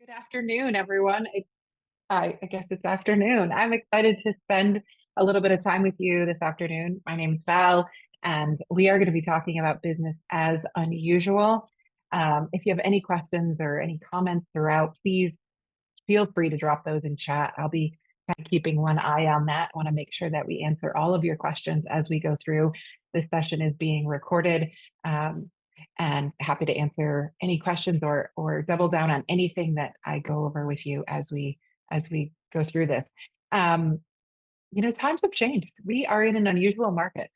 Good afternoon, everyone. I guess it's afternoon. I'm excited to spend a little bit of time with you this afternoon. My name is Val, and we are going to be talking about business as unusual. If you have any questions or any comments throughout, please feel free to drop those in chat. I'll be kind of keeping one eye on that. I want to make sure that we answer all of your questions as we go through. This session is being recorded. Um, and happy to answer any questions or double down on anything that I go over with you as we go through this. Um, Times have changed. We are in an unusual market.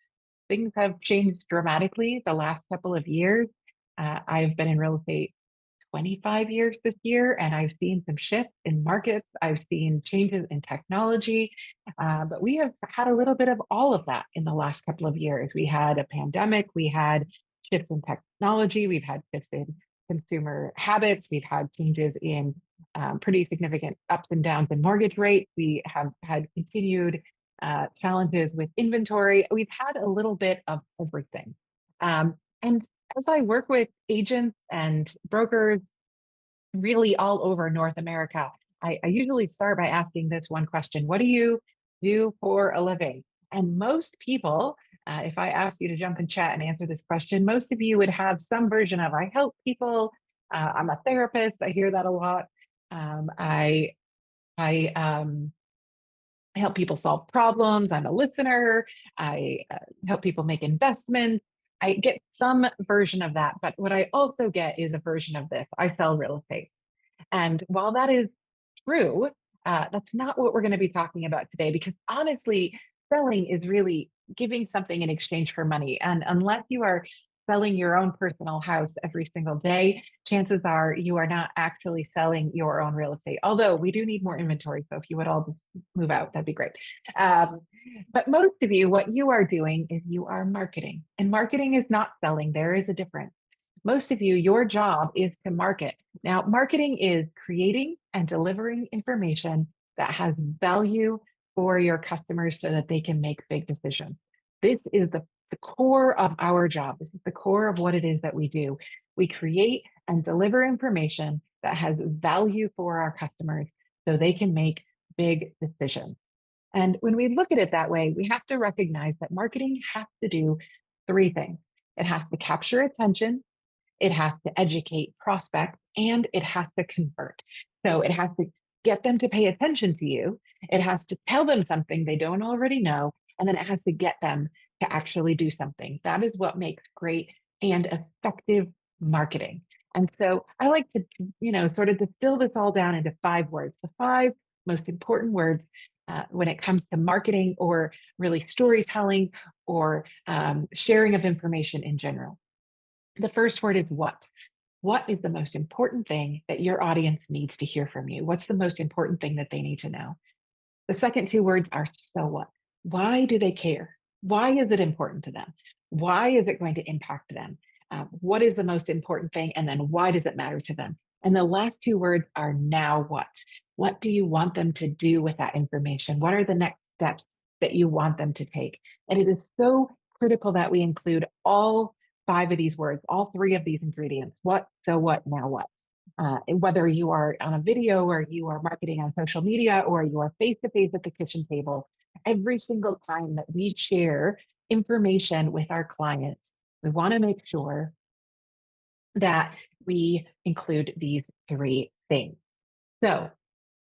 Things have changed dramatically the last couple of years. I've been in real estate 25 years this year, and I've seen some shifts in markets. I've seen changes in technology, but we have had a little bit of all of that in the last couple of years. We had a pandemic, we had shifts in technology, we've had shifts in consumer habits, we've had changes in pretty significant ups and downs in mortgage rates. We have had continued challenges with inventory. We've had a little bit of everything. And as I work with agents and brokers really all over North America, I usually start by asking this one question: what do you do for a living? And most people, if I ask you to jump in chat and answer this question, most of you would have some version of I help people, I'm a therapist. I hear that a lot. Um, I I help people solve problems. I'm a listener. I help people make investments. I get some version of that, but what I also get is a version of this. I sell real estate. And while that is true, that's not what we're going to be talking about today, because honestly, selling is really giving something in exchange for money. And unless you are selling your own personal house every single day, chances are you are not actually selling your own real estate. Although we do need more inventory. So if you would all just move out, that'd be great. Um, but most of you, what you are doing is you are marketing. And marketing is not selling, there is a difference. Most of you, your job is to market. Now, marketing is creating and delivering information that has value for your customers so that they can make big decisions. This is the core of our job. This is the core of what it is that we do. We create and deliver information that has value for our customers so they can make big decisions. And when we look at it that way, we have to recognize that marketing has to do three things. It has to capture attention, it has to educate prospects, and it has to convert. So it has to get them to pay attention to you. It has to tell them something they don't already know. And then it has to get them to actually do something. That is what makes great and effective marketing. And so I like to, sort of distill this all down into 5 words, the five most important words when it comes to marketing or really storytelling or sharing of information in general. The first word is what. What is the most important thing that your audience needs to hear from you? What's the most important thing that they need to know? The second 2 words are so what. Why do they care? Why is it important to them? Why is it going to impact them? What is the most important thing? And then why does it matter to them? And the last 2 words are now what. What do you want them to do with that information? What are the next steps that you want them to take? And it is so critical that we include all 5 of these words, all 3 of these ingredients: what, so what, now what. Whether you are on a video or you are marketing on social media or you are face to face at the kitchen table, every single time that we share information with our clients, we want to make sure that we include these 3 things. So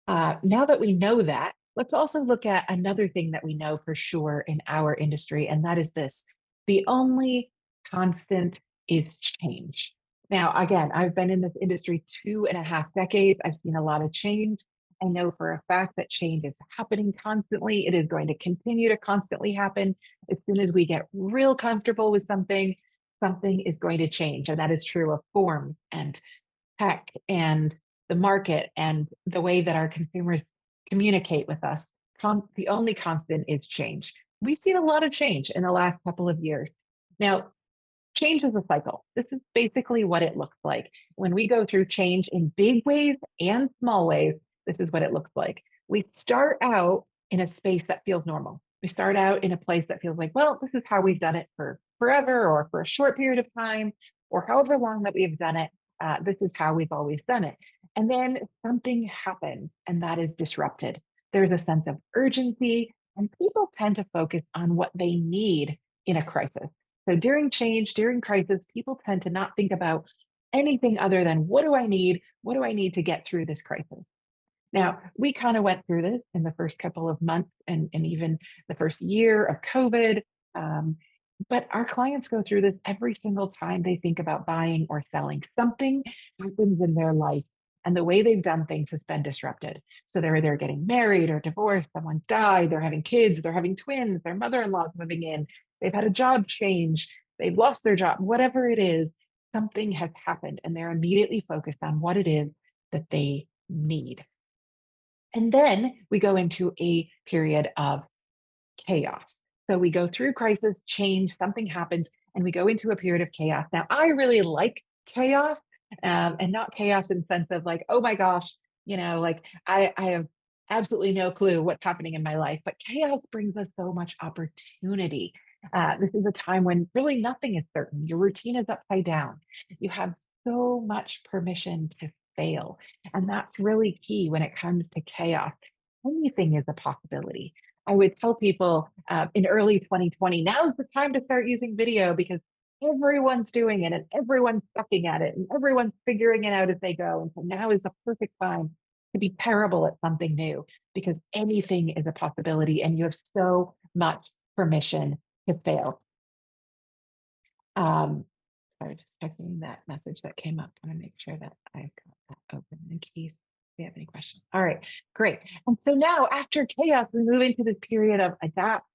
now that we know that, let's also look at another thing that we know for sure in our industry, and that is this: the only constant is change. Now, again, I've been in this industry 2.5 decades. I've seen a lot of change. I know for a fact that change is happening constantly. It is going to continue to constantly happen. As soon as we get real comfortable with something, something is going to change. And that is true of forms and tech and the market and the way that our consumers communicate with us. The only constant is change. We've seen a lot of change in the last couple of years. Now, change is a cycle. This is basically what it looks like. When we go through change in big ways and small ways, this is what it looks like. We start out in a space that feels normal. We start out in a place that feels like, well, this is how we've done it for forever or for a short period of time or however long that we've done it. This is how we've always done it. And then something happens and that is disrupted. There's a sense of urgency, and people tend to focus on what they need in a crisis. So during change, during crisis, people tend to not think about anything other than what do I need? What do I need to get through this crisis? Now, we kind of went through this in the first couple of months and even the first year of COVID. Um, but our clients go through this every single time they think about buying or selling. Something happens in their life, and the way they've done things has been disrupted. So they're either getting married or divorced, someone died, they're having kids, they're having twins, their mother in law's moving in, they've had a job change, they've lost their job, whatever it is, something has happened, and they're immediately focused on what it is that they need. And then we go into a period of chaos. So we go through crisis, change, something happens, and we go into a period of chaos. Now, I really like chaos, and not chaos in the sense of like, oh my gosh, like I have absolutely no clue what's happening in my life, but chaos brings us so much opportunity. This is a time when really nothing is certain. Your routine is upside down. You have so much permission to fail. And that's really key when it comes to chaos. Anything is a possibility. I would tell people in early 2020, now's the time to start using video because everyone's doing it and everyone's sucking at it and everyone's figuring it out as they go. And so now is the perfect time to be terrible at something new because anything is a possibility and you have so much permission to fail. Um, Sorry, just checking that message that came up. I want to make sure that I've got that open in case we have any questions. All right, great. And so now after chaos, we move into this period of adapt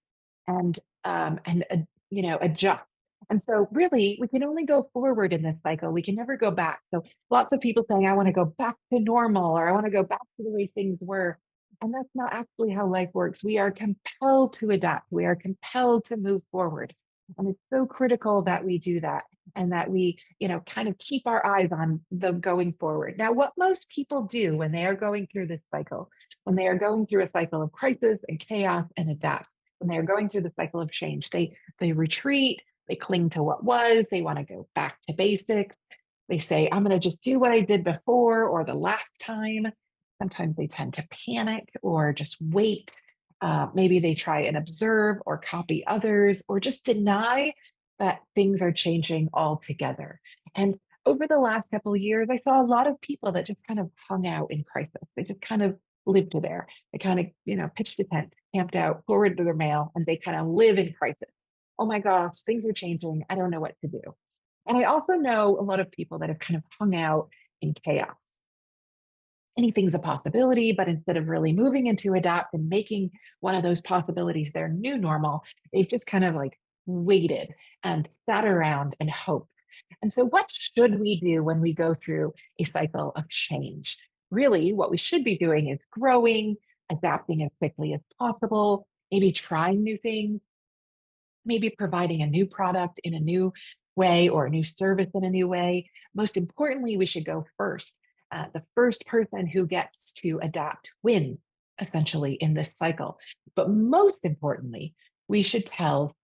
and adjust. And so really we can only go forward in this cycle. We can never go back. So lots of people saying, I want to go back to normal or I want to go back to the way things were. And that's not actually how life works. We are compelled to adapt. We are compelled to move forward. And it's so critical that we do that and that we, kind of keep our eyes on the going forward. Now, what most people do when they are going through this cycle, when they are going through a cycle of crisis and chaos and adapt, when they are going through the cycle of change, they retreat, they cling to what was, they want to go back to basics. They say, I'm going to just do what I did before or the last time. Sometimes they tend to panic or just wait. Maybe they try and observe or copy others or just deny that things are changing altogether. And over the last couple of years, I saw a lot of people that just kind of hung out in crisis. They just kind of lived there. They kind of, pitched a tent, camped out, forwarded their mail, and they kind of live in crisis. Oh my gosh, things are changing. I don't know what to do. And I also know a lot of people that have kind of hung out in chaos. Anything's a possibility, but instead of really moving into adapt and making one of those possibilities their new normal, they've just kind of like waited and sat around and hoped. And so, what should we do when we go through a cycle of change? Really, what we should be doing is growing, adapting as quickly as possible, maybe trying new things, maybe providing a new product in a new way or a new service in a new way. Most importantly, we should go first. The first person who gets to adapt wins, essentially, in this cycle. But most importantly, we should tell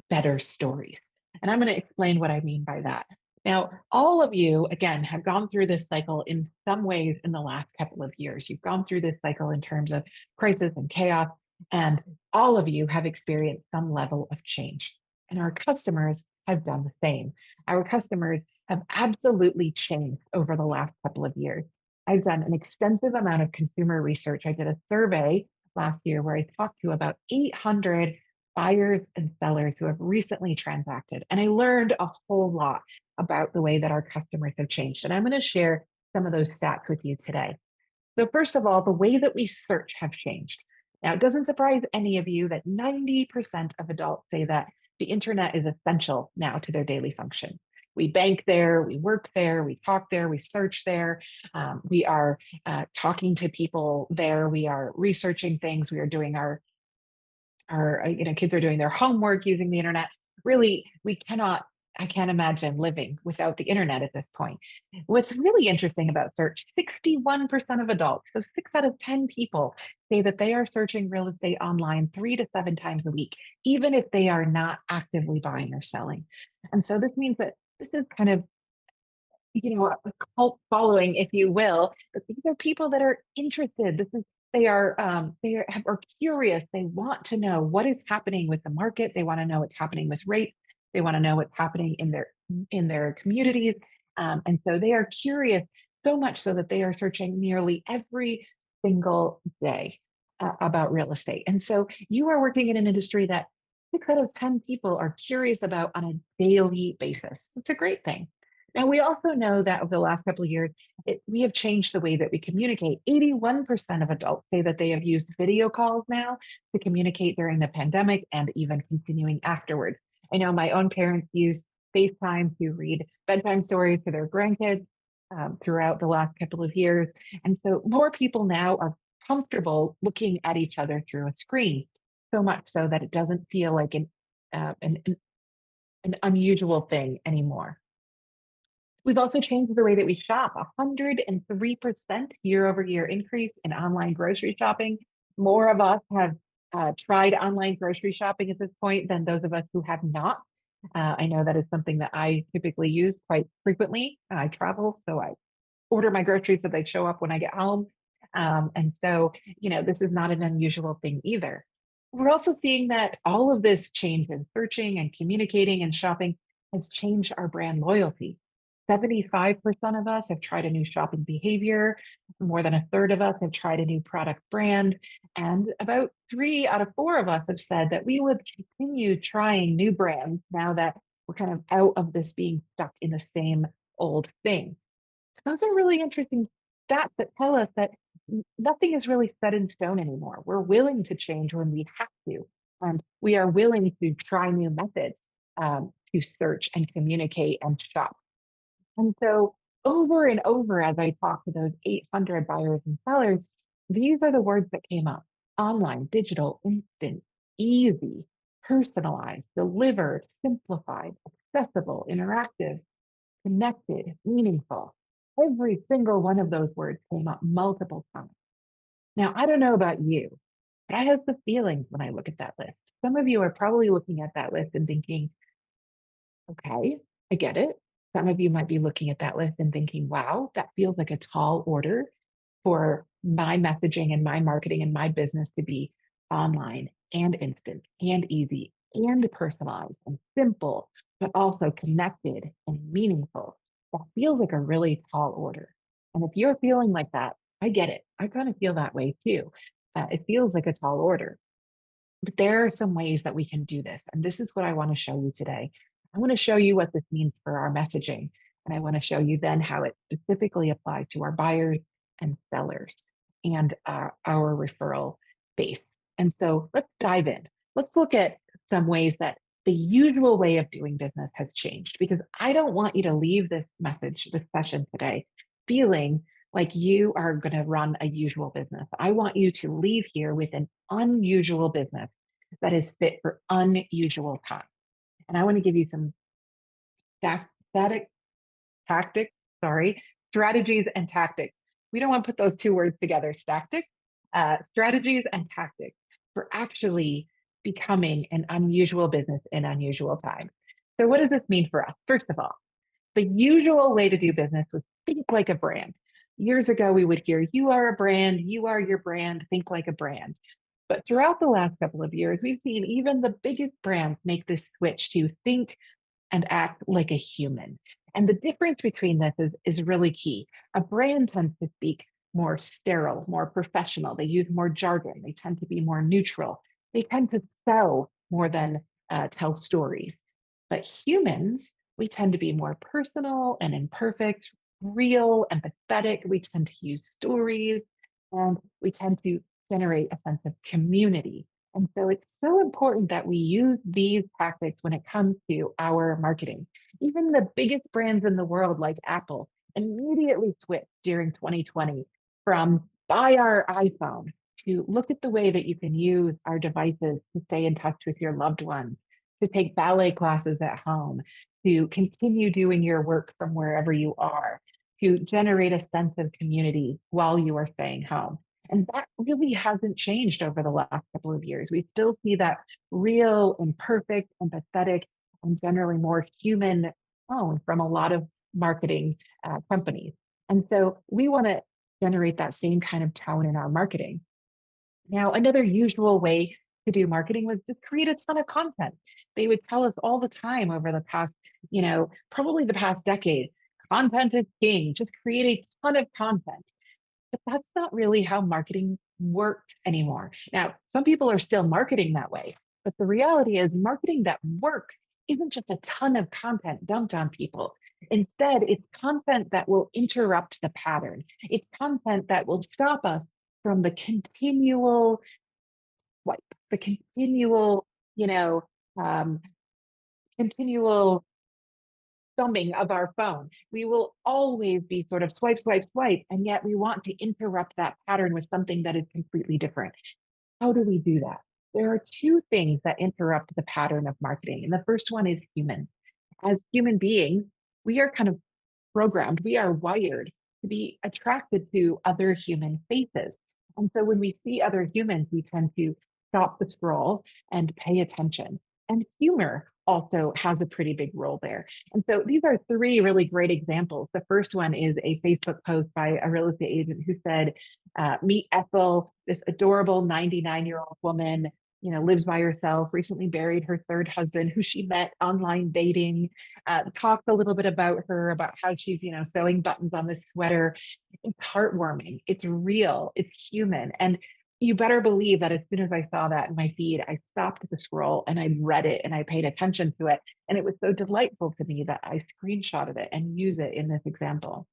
better stories. And I'm going to explain what I mean by that. Now, all of you, again, have gone through this cycle in some ways in the last couple of years. You've gone through this cycle in terms of crisis and chaos, and all of you have experienced some level of change. And our customers have done the same. Our customers have absolutely changed over the last couple of years. I've done an extensive amount of consumer research. I did a survey last year where I talked to about 800 buyers and sellers who have recently transacted. And I learned a whole lot about the way that our customers have changed. And I'm going to share some of those stats with you today. So, first of all, the way that we search have changed. Now, it doesn't surprise any of you that 90% of adults say that the internet is essential now to their daily function. We bank there, we work there, we talk there, we search there, we are talking to people there, we are researching things, we are doing our kids are doing their homework using the internet. Really, I can't imagine living without the internet at this point. What's really interesting about search, 61% of adults, so 6 out of 10 people say that they are searching real estate online 3 to 7 times a week, even if they are not actively buying or selling. And so this means that this is kind of a cult following, if you will. But these are people that are interested. Are curious. They want to know what is happening with the market. They want to know what's happening with rates. They want to know what's happening in their communities. And so they are curious so much so that they are searching nearly every single day about real estate. And so you are working in an industry that 6 out of 10 people are curious about on a daily basis. It's a great thing. Now, we also know that over the last couple of years, we have changed the way that we communicate. 81% of adults say that they have used video calls now to communicate during the pandemic and even continuing afterwards. I know my own parents used FaceTime to read bedtime stories to their grandkids throughout the last couple of years. And so more people now are comfortable looking at each other through a screen, so much so that it doesn't feel like an unusual thing anymore. We've also changed the way that we shop. 103% year over year increase in online grocery shopping. More of us have tried online grocery shopping at this point than those of us who have not. I know that is something that I typically use quite frequently. I travel, so I order my groceries so they show up when I get home. And so, this is not an unusual thing either. We're also seeing that all of this change in searching and communicating and shopping has changed our brand loyalty. 75% of us have tried a new shopping behavior. More than a third of us have tried a new product brand. And about 3 out of 4 of us have said that we would continue trying new brands now that we're kind of out of this being stuck in the same old thing. Those are really interesting stats that tell us that nothing is really set in stone anymore. We're willing to change when we have to. And we are willing to try new methods to search and communicate and shop. And so, over and over, as I talk to those 800 buyers and sellers, these are the words that came up: online, digital, instant, easy, personalized, delivered, simplified, accessible, interactive, connected, meaningful. Every single one of those words came up multiple times. Now, I don't know about you, but I have the feelings when I look at that list. Some of you are probably looking at that list and thinking, okay, I get it. Some of you might be looking at that list and thinking, wow, that feels like a tall order for my messaging and my marketing and my business to be online and instant and easy and personalized and simple, but also connected and meaningful. That feels like a really tall order. And if you're feeling like that, I get it. I kind of feel that way too. It feels like a tall order. But there are some ways that we can do this. And this is what I want to show you today. I want to show you what this means for our messaging. And I want to show you then how it specifically applies to our buyers and sellers and our referral base. And so let's dive in. Let's look at some ways that the usual way of doing business has changed, because I don't want you to leave this message, this session today, feeling like you are going to run a usual business. I want you to leave here with an unusual business that is fit for unusual times. And I want to give you some static tactics, sorry, strategies and tactics. We don't want to put those two words together, strategies and tactics for actually becoming an unusual business in unusual times. So what does this mean for us? First of all, the usual way to do business was think like a brand. Years ago, we would hear, you are a brand, you are your brand, think like a brand. But throughout the last couple of years, we've seen even the biggest brands make this switch to think and act like a human. And the difference between this is really key. A brand tends to speak more sterile, more professional. They use more jargon. They tend to be more neutral. They tend to sell more than tell stories. But humans, we tend to be more personal and imperfect, real, empathetic. We tend to use stories, and we tend to generate a sense of community. And so it's so important that we use these tactics when it comes to our marketing. Even the biggest brands in the world, like Apple, immediately switched during 2020 from buy our iPhone to look at the way that you can use our devices to stay in touch with your loved ones, to take ballet classes at home, to continue doing your work from wherever you are, to generate a sense of community while you are staying home. And that really hasn't changed over the last couple of years. We still see that real, imperfect, empathetic, and generally more human tone from a lot of marketing companies. And so we want to generate that same kind of tone in our marketing. Now, another usual way to do marketing was to create a ton of content. They would tell us all the time over the past, probably the past decade, content is king. Just create a ton of content. But that's not really how marketing works anymore. Now, some people are still marketing that way, but the reality is marketing that works isn't just a ton of content dumped on people. Instead, it's content that will interrupt the pattern. It's content that will stop us from the continual swipe, the you know, um, continual thumbing of our phone. We will always be sort of swipe, swipe, swipe, and yet we want to interrupt that pattern with something that is completely different. How do we do that? There are two things that interrupt the pattern of marketing. And the first one is human. As human beings, we are kind of programmed, we are wired to be attracted to other human faces. And so when we see other humans, we tend to stop the scroll and pay attention. And humor also has a pretty big role there. And so these are three really great examples. The first one is a Facebook post by a real estate agent who said, meet Ethel, this adorable 99-year-old woman, lives by herself, recently buried her third husband, who she met online dating, talked a little bit about her, about how she's, sewing buttons on this sweater. It's heartwarming. It's real. It's human. And you better believe that as soon as I saw that in my feed, I stopped the scroll and I read it and I paid attention to it. And it was so delightful to me that I screenshotted it and use it in this example.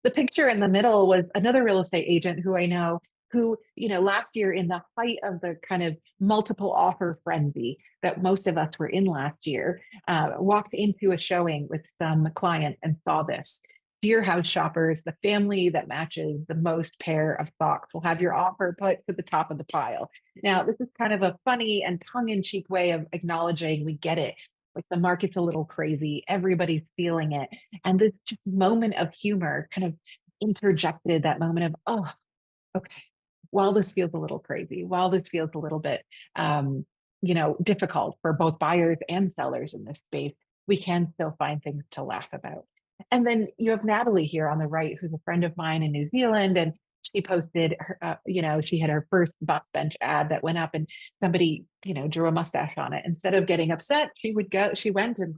The picture in the middle was another real estate agent who I know who, last year in the height of the kind of multiple offer frenzy that most of us were in last year, walked into a showing with some client and saw this. Dear house shoppers, the family that matches the most pair of socks will have your offer put to the top of the pile. Now, this is kind of a funny and tongue-in-cheek way of acknowledging we get it. Like the market's a little crazy, everybody's feeling it. And this just moment of humor kind of interjected that moment of, oh, okay, while this feels a little crazy, while this feels a little bit, difficult for both buyers and sellers in this space, we can still find things to laugh about. And then you have Natalie here on the right, who's a friend of mine in New Zealand, and she posted her, she had her first bus bench ad that went up, and somebody, drew a mustache on it. Instead of getting upset, she went and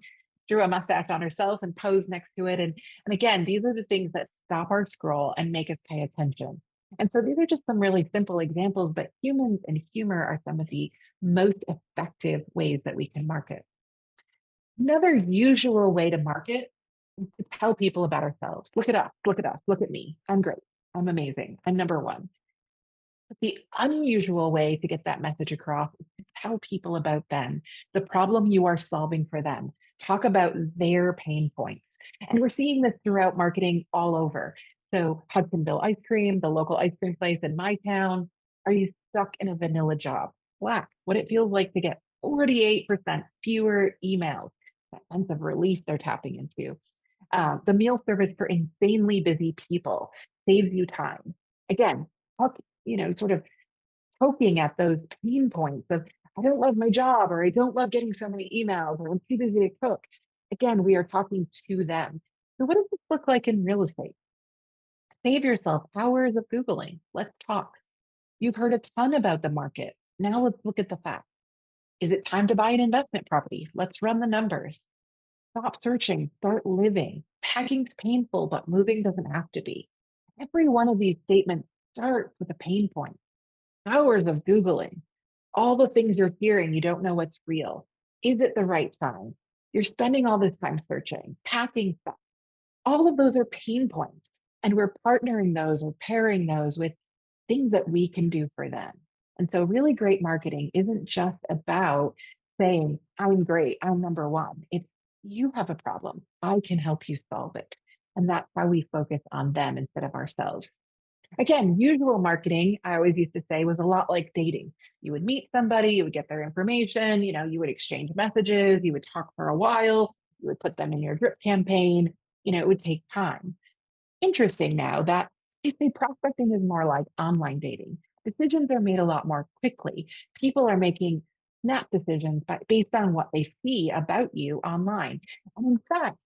drew a mustache on herself and posed next to it. And again, these are the things that stop our scroll and make us pay attention. And so these are just some really simple examples, but humans and humor are some of the most effective ways that we can market. Another usual way to market is to tell people about ourselves. Look at us, look at us, look at me. I'm great. I'm amazing. I'm number one. But the unusual way to get that message across is to tell people about them, the problem you are solving for them. Talk about their pain points. And we're seeing this throughout marketing all over. So Hudsonville Ice Cream, the local ice cream place in my town. Are you stuck in a vanilla job? Black, what it feels like to get 48% fewer emails. That sense of relief they're tapping into. The meal service for insanely busy people saves you time. Again, talk, sort of poking at those pain points of, I don't love my job, or I don't love getting so many emails, or I'm too busy to cook. Again, we are talking to them. So, what does this look like in real estate? Save yourself hours of Googling. Let's talk. You've heard a ton about the market. Now let's look at the facts. Is it time to buy an investment property? Let's run the numbers. Stop searching, start living. Packing's painful, but moving doesn't have to be. Every one of these statements starts with a pain point. Hours of Googling, all the things you're hearing, you don't know what's real. Is it the right time? You're spending all this time searching, packing stuff. All of those are pain points. And we're partnering those or pairing those with things that we can do for them. And so, really great marketing isn't just about saying, I'm great, I'm number one. It's you have a problem. I can help you solve it. And that's how we focus on them instead of ourselves. Again, usual marketing, I always used to say, was a lot like dating. You would meet somebody, you would get their information, you would exchange messages, you would talk for a while, you would put them in your drip campaign, it would take time. Interesting now that they say prospecting is more like online dating. Decisions are made a lot more quickly. People are making snap decisions based on what they see about you online. And in fact,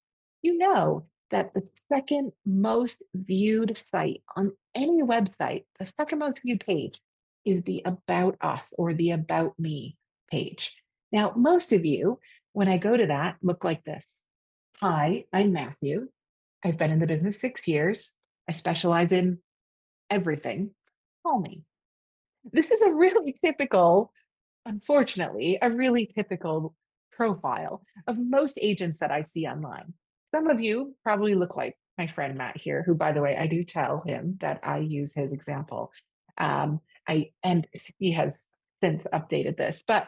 that the second most viewed site on any website, the second most viewed page is the About Us or the About Me page. Now, most of you, when I go to that, look like this. Hi, I'm Matthew. I've been in the business 6 years. I specialize in everything. Call me. This is a really typical, unfortunately, a really typical profile of most agents that I see online. Some of you probably look like my friend Matt here, who, by the way, I do tell him that I use his example. And he has since updated this, but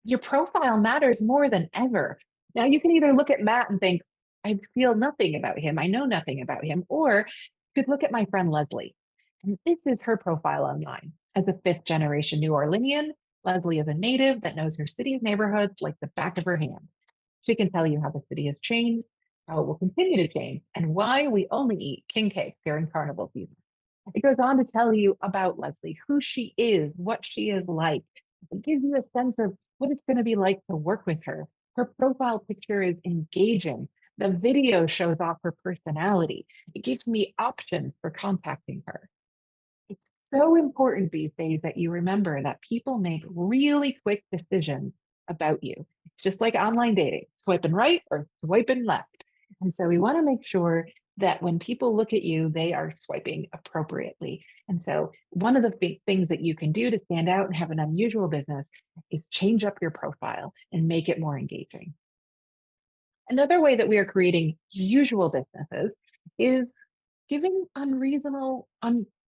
your profile matters more than ever. Now, you can either look at Matt and think, I feel nothing about him, I know nothing about him, or you could look at my friend Leslie. And this is her profile online. As a fifth generation New Orleanian, Leslie is a native that knows her city's neighborhoods like the back of her hand. She can tell you how the city has changed, how it will continue to change, and why we only eat king cake during carnival season. It goes on to tell you about Leslie, who she is, what she is like. It gives you a sense of what it's going to be like to work with her. Her profile picture is engaging. The video shows off her personality. It gives me options for contacting her. It's so important these days that you remember that people make really quick decisions about you. It's just like online dating, swiping right or swiping left. And so we want to make sure that when people look at you, they are swiping appropriately. And so one of the big things that you can do to stand out and have an unusual business is change up your profile and make it more engaging. Another way that we are creating usual businesses is giving unreasonable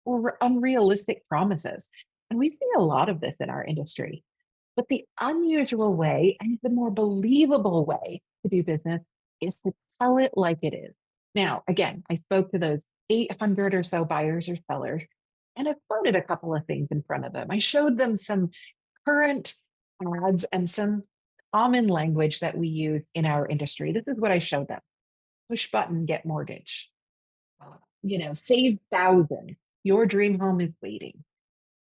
or unrealistic promises. And we see a lot of this in our industry. But the unusual way and the more believable way to do business is to tell it like it is. Now, again, I spoke to those 800 or so buyers or sellers, and I floated a couple of things in front of them. I showed them some current ads and some common language that we use in our industry. This is what I showed them: push button, get mortgage, save thousands. Your dream home is waiting.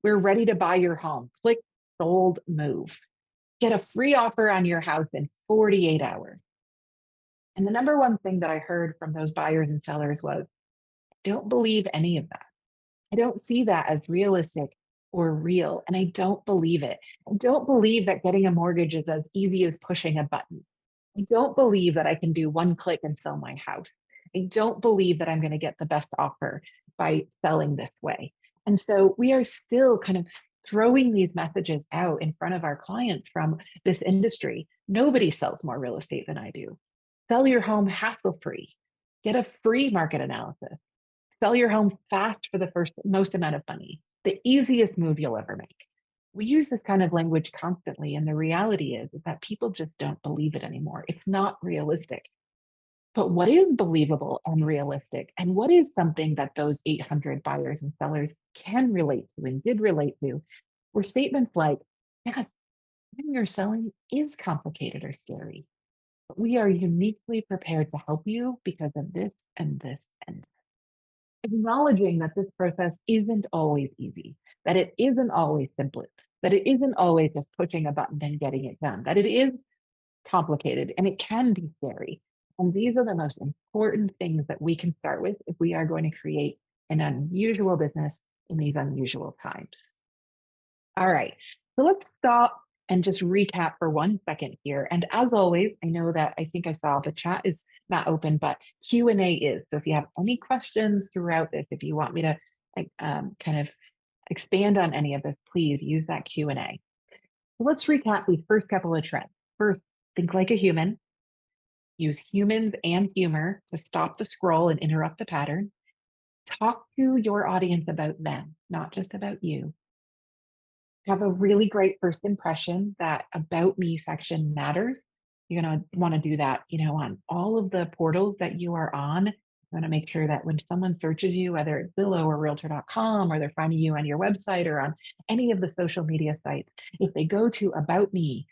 We're ready to buy your home. Click, sold, move. Get a free offer on your house in 48 hours. And the number one thing that I heard from those buyers and sellers was, don't believe any of that. I don't see that as realistic or real. And I don't believe it. I don't believe that getting a mortgage is as easy as pushing a button. I don't believe that I can do one click and sell my house. I don't believe that I'm going to get the best offer by selling this way. And so we are still kind of throwing these messages out in front of our clients from this industry. Nobody sells more real estate than I do. Sell your home hassle free. Get a free market analysis. Sell your home fast for the first most amount of money. The easiest move you'll ever make. We use this kind of language constantly, and the reality is that people just don't believe it anymore. It's not realistic. But what is believable and realistic, and what is something that those 800 buyers and sellers can relate to and did relate to, were statements like, yes, when you're selling is complicated or scary, but we are uniquely prepared to help you because of this and this and acknowledging that this process isn't always easy, that it isn't always simple, that it isn't always just pushing a button and getting it done, that it is complicated and it can be scary. And these are the most important things that we can start with if we are going to create an unusual business in these unusual times. All right, so let's stop and just recap for 1 second here. And as always, I know that I think I saw the chat is not open, but Q&A is. So if you have any questions throughout this, if you want me to kind of expand on any of this, please use that Q&A. So let's recap these first couple of trends. First, think like a human. Use humans and humor to stop the scroll and interrupt the pattern. Talk to your audience about them, not just about you. Have a really great first impression. That about me section matters. You're going to want to do that, on all of the portals that you are on. You want to make sure that when someone searches you, whether it's Zillow or realtor.com, or they're finding you on your website or on any of the social media sites, if they go to about me,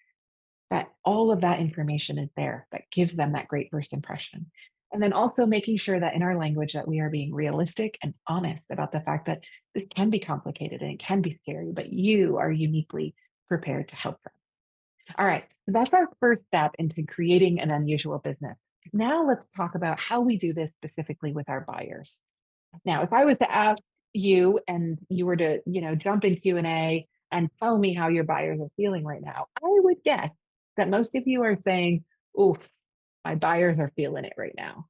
that all of that information is there that gives them that great first impression. And then also making sure that in our language that we are being realistic and honest about the fact that this can be complicated and it can be scary, but you are uniquely prepared to help them. All right, so that's our first step into creating an unusual business. Now let's talk about how we do this specifically with our buyers. Now, if I was to ask you and you were to, jump in Q&A and tell me how your buyers are feeling right now, I would guess that most of you are saying, oof, my buyers are feeling it right now.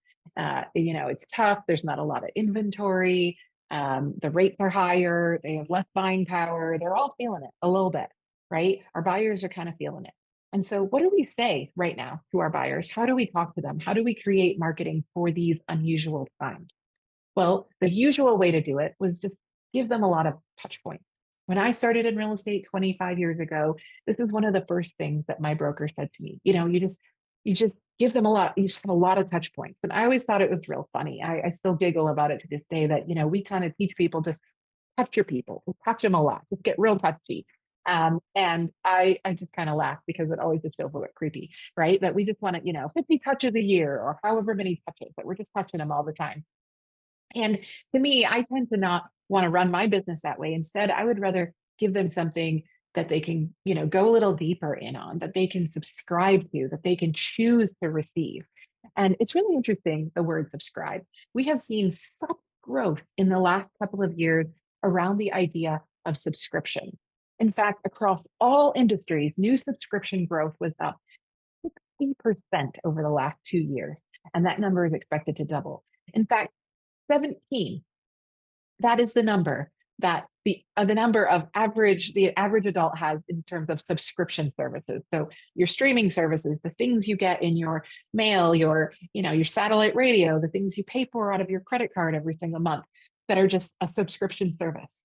It's tough. There's not a lot of inventory. The rates are higher. They have less buying power. They're all feeling it a little bit, right? Our buyers are kind of feeling it. And so, what do we say right now to our buyers? How do we talk to them? How do we create marketing for these unusual times? Well, the usual way to do it was just give them a lot of touch points. When I started in real estate 25 years ago, this is one of the first things that my broker said to me. You just give them a lot, you just have a lot of touch points. And I always thought it was real funny. I still giggle about it to this day that, we kind of teach people just touch your people, just touch them a lot, just get real touchy. And I just kind of laugh because it always just feels a little bit creepy, right? That we just want to, 50 touches a year or however many touches, that we're just touching them all the time. And to me, I tend to not want to run my business that way. Instead, I would rather give them something that they can, go a little deeper in on, that they can subscribe to, that they can choose to receive. And it's really interesting, the word subscribe. We have seen such growth in the last couple of years around the idea of subscription. In fact, across all industries, new subscription growth was up 60% over the last 2 years. And that number is expected to double. In fact, 17, that is the number that the number of the average adult has in terms of subscription services. So your streaming services, the things you get in your mail, your satellite radio, the things you pay for out of your credit card every single month, that are just a subscription service.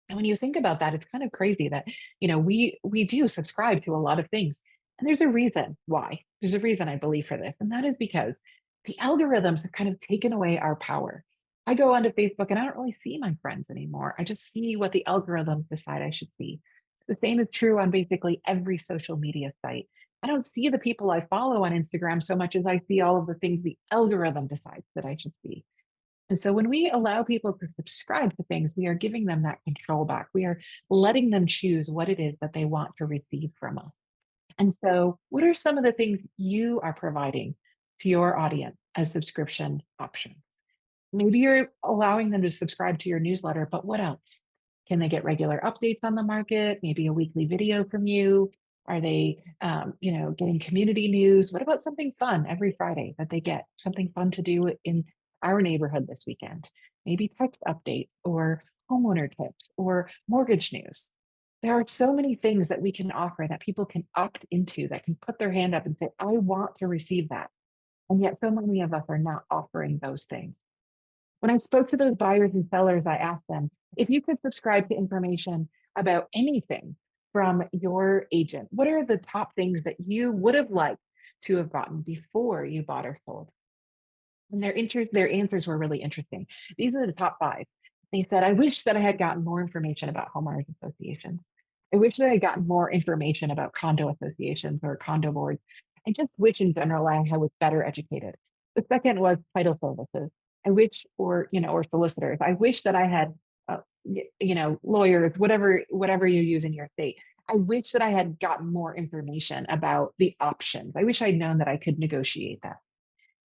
And when you think about that, it's kind of crazy that, we do subscribe to a lot of things. And there's a reason why. There's a reason, I believe, for this. And that is because the algorithms have kind of taken away our power. I go onto Facebook and I don't really see my friends anymore. I just see what the algorithms decide I should see. The same is true on basically every social media site. I don't see the people I follow on Instagram so much as I see all of the things the algorithm decides that I should see. And so when we allow people to subscribe to things, we are giving them that control back. We are letting them choose what it is that they want to receive from us. And so, what are some of the things you are providing to your audience as subscription options? Maybe you're allowing them to subscribe to your newsletter, but what else? Can they get regular updates on the market? Maybe a weekly video from you? Are they, getting community news? What about something fun every Friday that they get? Something fun to do in our neighborhood this weekend? Maybe text updates or homeowner tips or mortgage news. There are so many things that we can offer that people can opt into, that can put their hand up and say, I want to receive that. And yet, so many of us are not offering those things. When I spoke to those buyers and sellers, I asked them if you could subscribe to information about anything from your agent, what are the top things that you would have liked to have gotten before you bought or sold? And their answers were really interesting. These are the top five. They said, I wish that I had gotten more information about homeowners associations. I wish that I had gotten more information about condo associations or condo boards. I just wish in general I was better educated. The second was title services. I wish, or solicitors. I wish that I had, lawyers, whatever you use in your state. I wish that I had gotten more information about the options. I wish I'd known that I could negotiate that.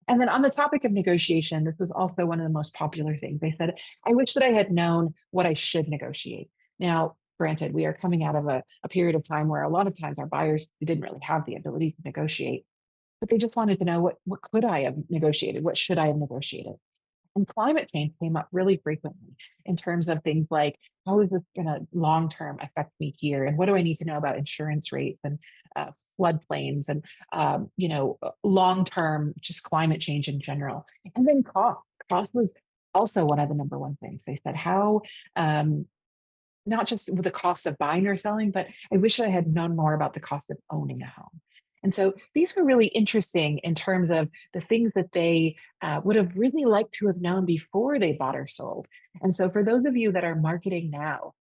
And then on the topic of negotiation, this was also one of the most popular things. They said, I wish that I had known what I should negotiate. Now, granted, we are coming out of a period of time where a lot of times our buyers didn't really have the ability to negotiate, but they just wanted to know what could I have negotiated? What should I have negotiated? And climate change came up really frequently in terms of things like, how is this going to long term affect me here? And what do I need to know about insurance rates and floodplains and, long term, just climate change in general? And then cost. Cost was also one of the number one things. They said, how um, not just with the cost of buying or selling, but I wish I had known more about the cost of owning a home. And so these were really interesting in terms of the things that they would have really liked to have known before they bought or sold. And so for those of you that are marketing now,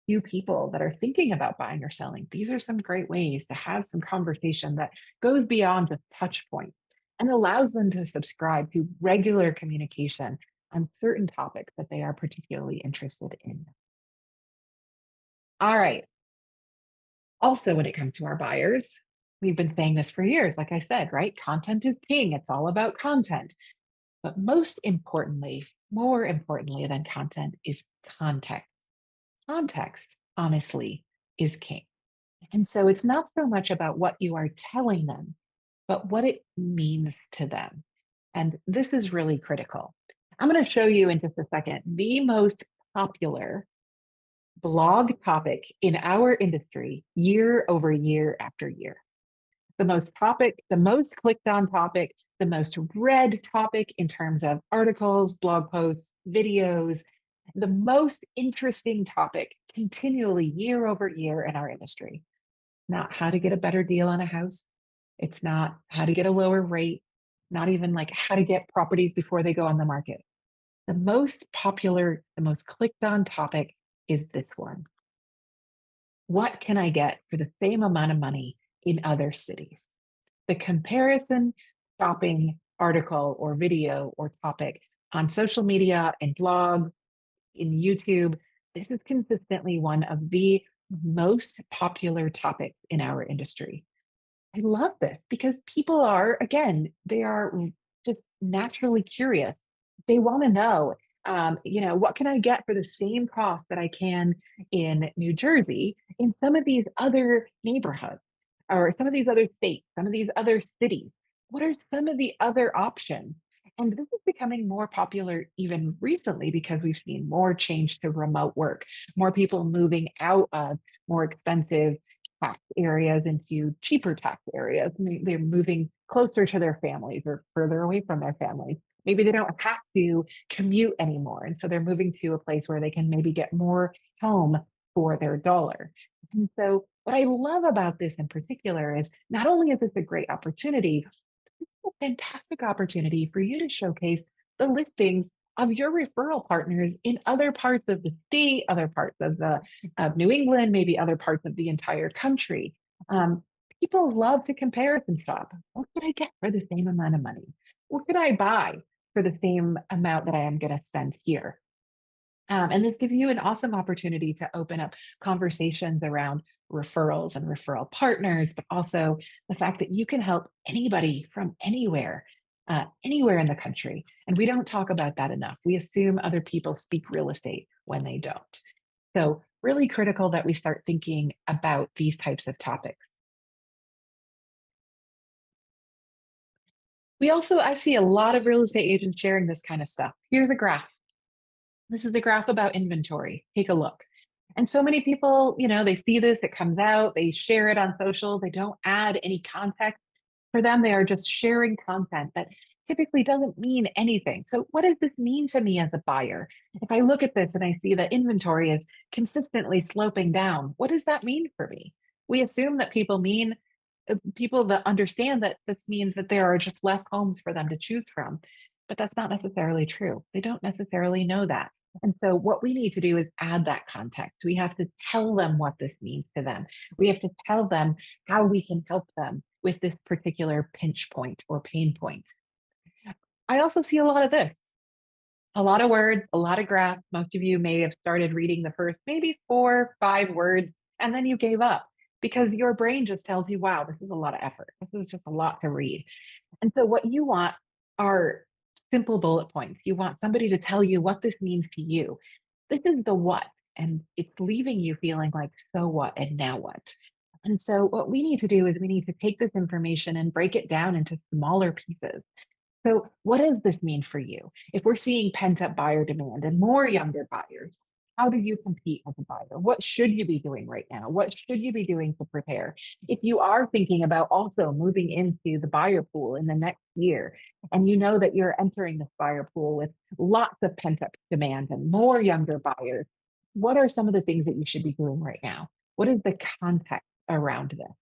you people that are thinking about buying or selling, these are some great ways to have some conversation that goes beyond just touch points and allows them to subscribe to regular communication on certain topics that they are particularly interested in. All right. Also, when it comes to our buyers, We've been saying this for years, like I said, right? Content is king. It's all about content. But most importantly, more importantly than content is context. Context, honestly, is king. And so it's not so much about what you are telling them, but what it means to them. And this is really critical. I'm going to show you in just a second the most popular blog topic in our industry year over year after year. The most clicked on topic, the most read topic in terms of articles, blog posts, videos, the most interesting topic continually year over year in our industry. Not how to get a better deal on a house. It's not how to get a lower rate, not even like how to get properties before they go on the market. The most popular, the most clicked on topic is this one. What can I get for the same amount of money in other cities? The comparison shopping article or video or topic on social media and blog, in YouTube, this is consistently one of the most popular topics in our industry. I love this because people are, again, they are just naturally curious. They want to know, what can I get for the same cost that I can in New Jersey in some of these other neighborhoods or some of these other states, some of these other cities? What are some of the other options? And this is becoming more popular even recently because we've seen more change to remote work, more people moving out of more expensive tax areas into cheaper tax areas. They're moving closer to their families or further away from their families. Maybe they don't have to commute anymore. And so they're moving to a place where they can maybe get more home for their dollar. And so, what I love about this in particular is not only is this a great opportunity, it's a fantastic opportunity for you to showcase the listings of your referral partners in other parts of the state, other parts of the of New England, maybe other parts of the entire country. Um, People love to comparison shop. What could I get for the same amount of money? What could I buy for the same amount that I am going to spend here? And this gives you an awesome opportunity to open up conversations around referrals and referral partners, but also the fact that you can help anybody from anywhere, anywhere in the country. And we don't talk about that enough. We assume other people speak real estate when they don't. So, really critical that we start thinking about these types of topics. I see a lot of real estate agents sharing this kind of stuff. Here's a graph. This is the graph about inventory. Take a look. And so many people, they see this, it comes out, they share it on social, they don't add any context. For them, they are just sharing content that typically doesn't mean anything. So, what does this mean to me as a buyer? If I look at this and I see that inventory is consistently sloping down, what does that mean for me? We assume that people that understand that this means that there are just less homes for them to choose from. But that's not necessarily true. They don't necessarily know that. And so, what we need to do is add that context. We have to tell them what this means to them. We have to tell them how we can help them with this particular pinch point or pain point. I also see a lot of this, a lot of words, a lot of graphs. Most of you may have started reading the first maybe 4, 5 words, and then you gave up because your brain just tells you, wow, this is a lot of effort. This is just a lot to read. And so, what you want are simple bullet points. You want somebody to tell you what this means to you. This is the what, and it's leaving you feeling like, so what, and now what? And so, what we need to do is we need to take this information and break it down into smaller pieces. So, what does this mean for you? If we're seeing pent up buyer demand and more younger buyers, how do you compete as a buyer? What should you be doing right now? What should you be doing to prepare? If you are thinking about also moving into the buyer pool in the next year, and you know that you're entering this buyer pool with lots of pent up demand and more younger buyers, what are some of the things that you should be doing right now? What is the context around this?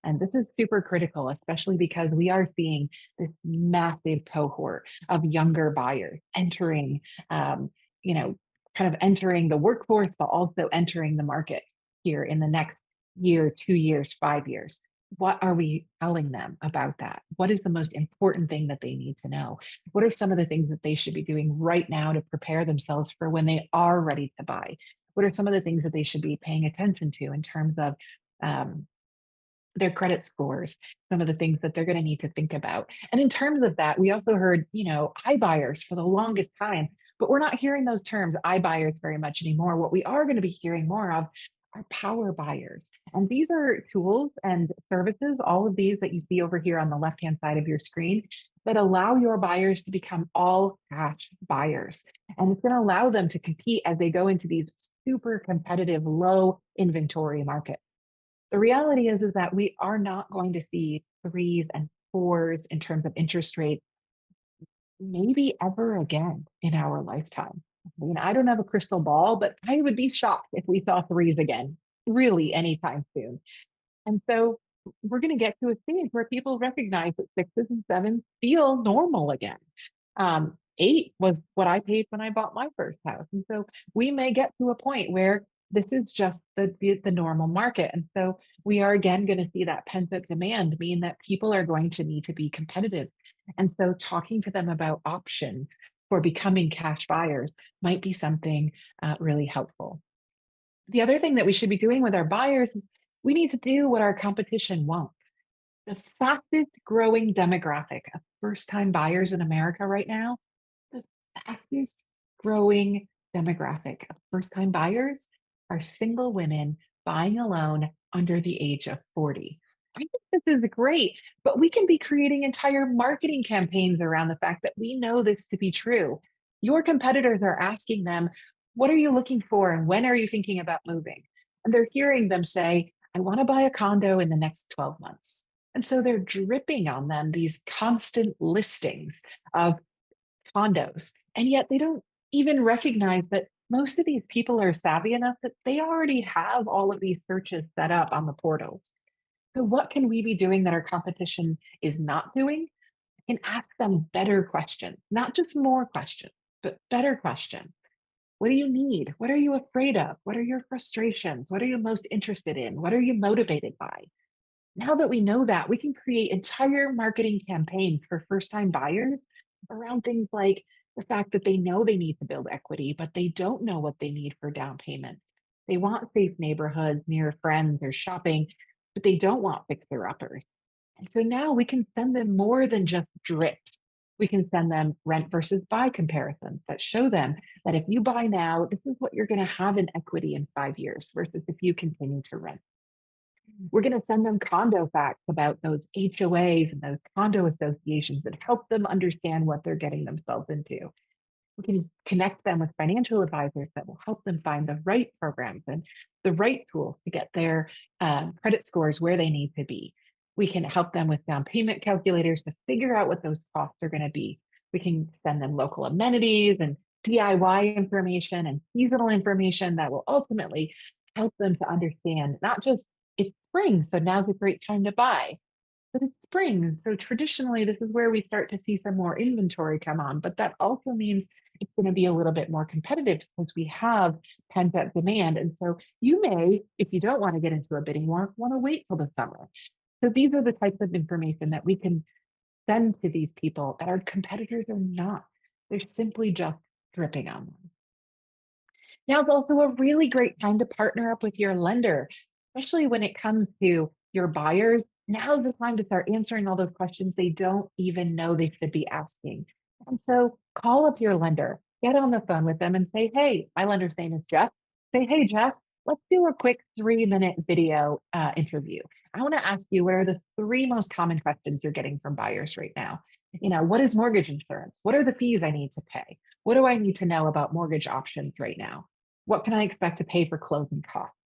And this is super critical, especially because we are seeing this massive cohort of younger buyers entering, um, you know, kind of entering the workforce, but also entering the market here in the next year, 2 years, 5 years. What are we telling them about that? What is the most important thing that they need to know? What are some of the things that they should be doing right now to prepare themselves for when they are ready to buy? What are some of the things that they should be paying attention to in terms of um, their credit scores, some of the things that they're going to need to think about. And in terms of that, we also heard, iBuyers for the longest time, but we're not hearing those terms, iBuyers, very much anymore. What we are going to be hearing more of are power buyers. And these are tools and services, all of these that you see over here on the left-hand side of your screen, that allow your buyers to become all cash buyers. And it's going to allow them to compete as they go into these super competitive, low inventory markets. The reality is that we are not going to see threes and fours in terms of interest rates maybe ever again in our lifetime. I mean, I don't have a crystal ball, but I would be shocked if we saw threes again, really anytime soon. And so we're going to get to a stage where people recognize that sixes and sevens feel normal again. Eight was what I paid when I bought my first house. And so we may get to a point where this is just the normal market. And so we are again going to see that pent up demand mean that people are going to need to be competitive. And so talking to them about options for becoming cash buyers might be something really helpful. The other thing that we should be doing with our buyers is we need to do what our competition wants. The fastest growing demographic of first time buyers in America right now, the fastest growing demographic of first time buyers are single women buying alone under the age of 40. I think this is great, but we can be creating entire marketing campaigns around the fact that we know this to be true. Your competitors are asking them, what are you looking for and when are you thinking about moving? And they're hearing them say, I want to buy a condo in the next 12 months. And so they're dripping on them these constant listings of condos. And yet they don't even recognize that most of these people are savvy enough that they already have all of these searches set up on the portals. So, what can we be doing that our competition is not doing? And ask them better questions, not just more questions, but better questions. What do you need? What are you afraid of? What are your frustrations? What are you most interested in? What are you motivated by? Now that we know that, we can create entire marketing campaigns for first time buyers around things like the fact that they know they need to build equity, but they don't know what they need for down payment. They want safe neighborhoods near friends or shopping, but they don't want fixer uppers. And so now we can send them more than just drips. We can send them rent versus buy comparisons that show them that if you buy now, this is what you're going to have in equity in 5 years versus if you continue to rent. We're going to send them condo facts about those HOAs and those condo associations that help them understand what they're getting themselves into. We can connect them with financial advisors that will help them find the right programs and the right tools to get their credit scores where they need to be. We can help them with down payment calculators to figure out what those costs are going to be. We can send them local amenities and DIY information and seasonal information that will ultimately help them to understand not just it's spring, so now's a great time to buy, but it's spring. So traditionally, this is where we start to see some more inventory come on. But that also means it's going to be a little bit more competitive since we have pent up demand. And so you may, if you don't want to get into a bidding war, want to wait till the summer. So these are the types of information that we can send to these people that our competitors are not. They're simply just dripping on them. Now is also a really great time to partner up with your lender, especially when it comes to your buyers. Now's the time to start answering all those questions they don't even know they should be asking. And so call up your lender, get on the phone with them and say, hey, my lender's name is Jeff. Say, hey, Jeff, let's do a quick 3-minute video interview. I want to ask you, what are the 3 most common questions you're getting from buyers right now? What is mortgage insurance? What are the fees I need to pay? What do I need to know about mortgage options right now? What can I expect to pay for closing costs?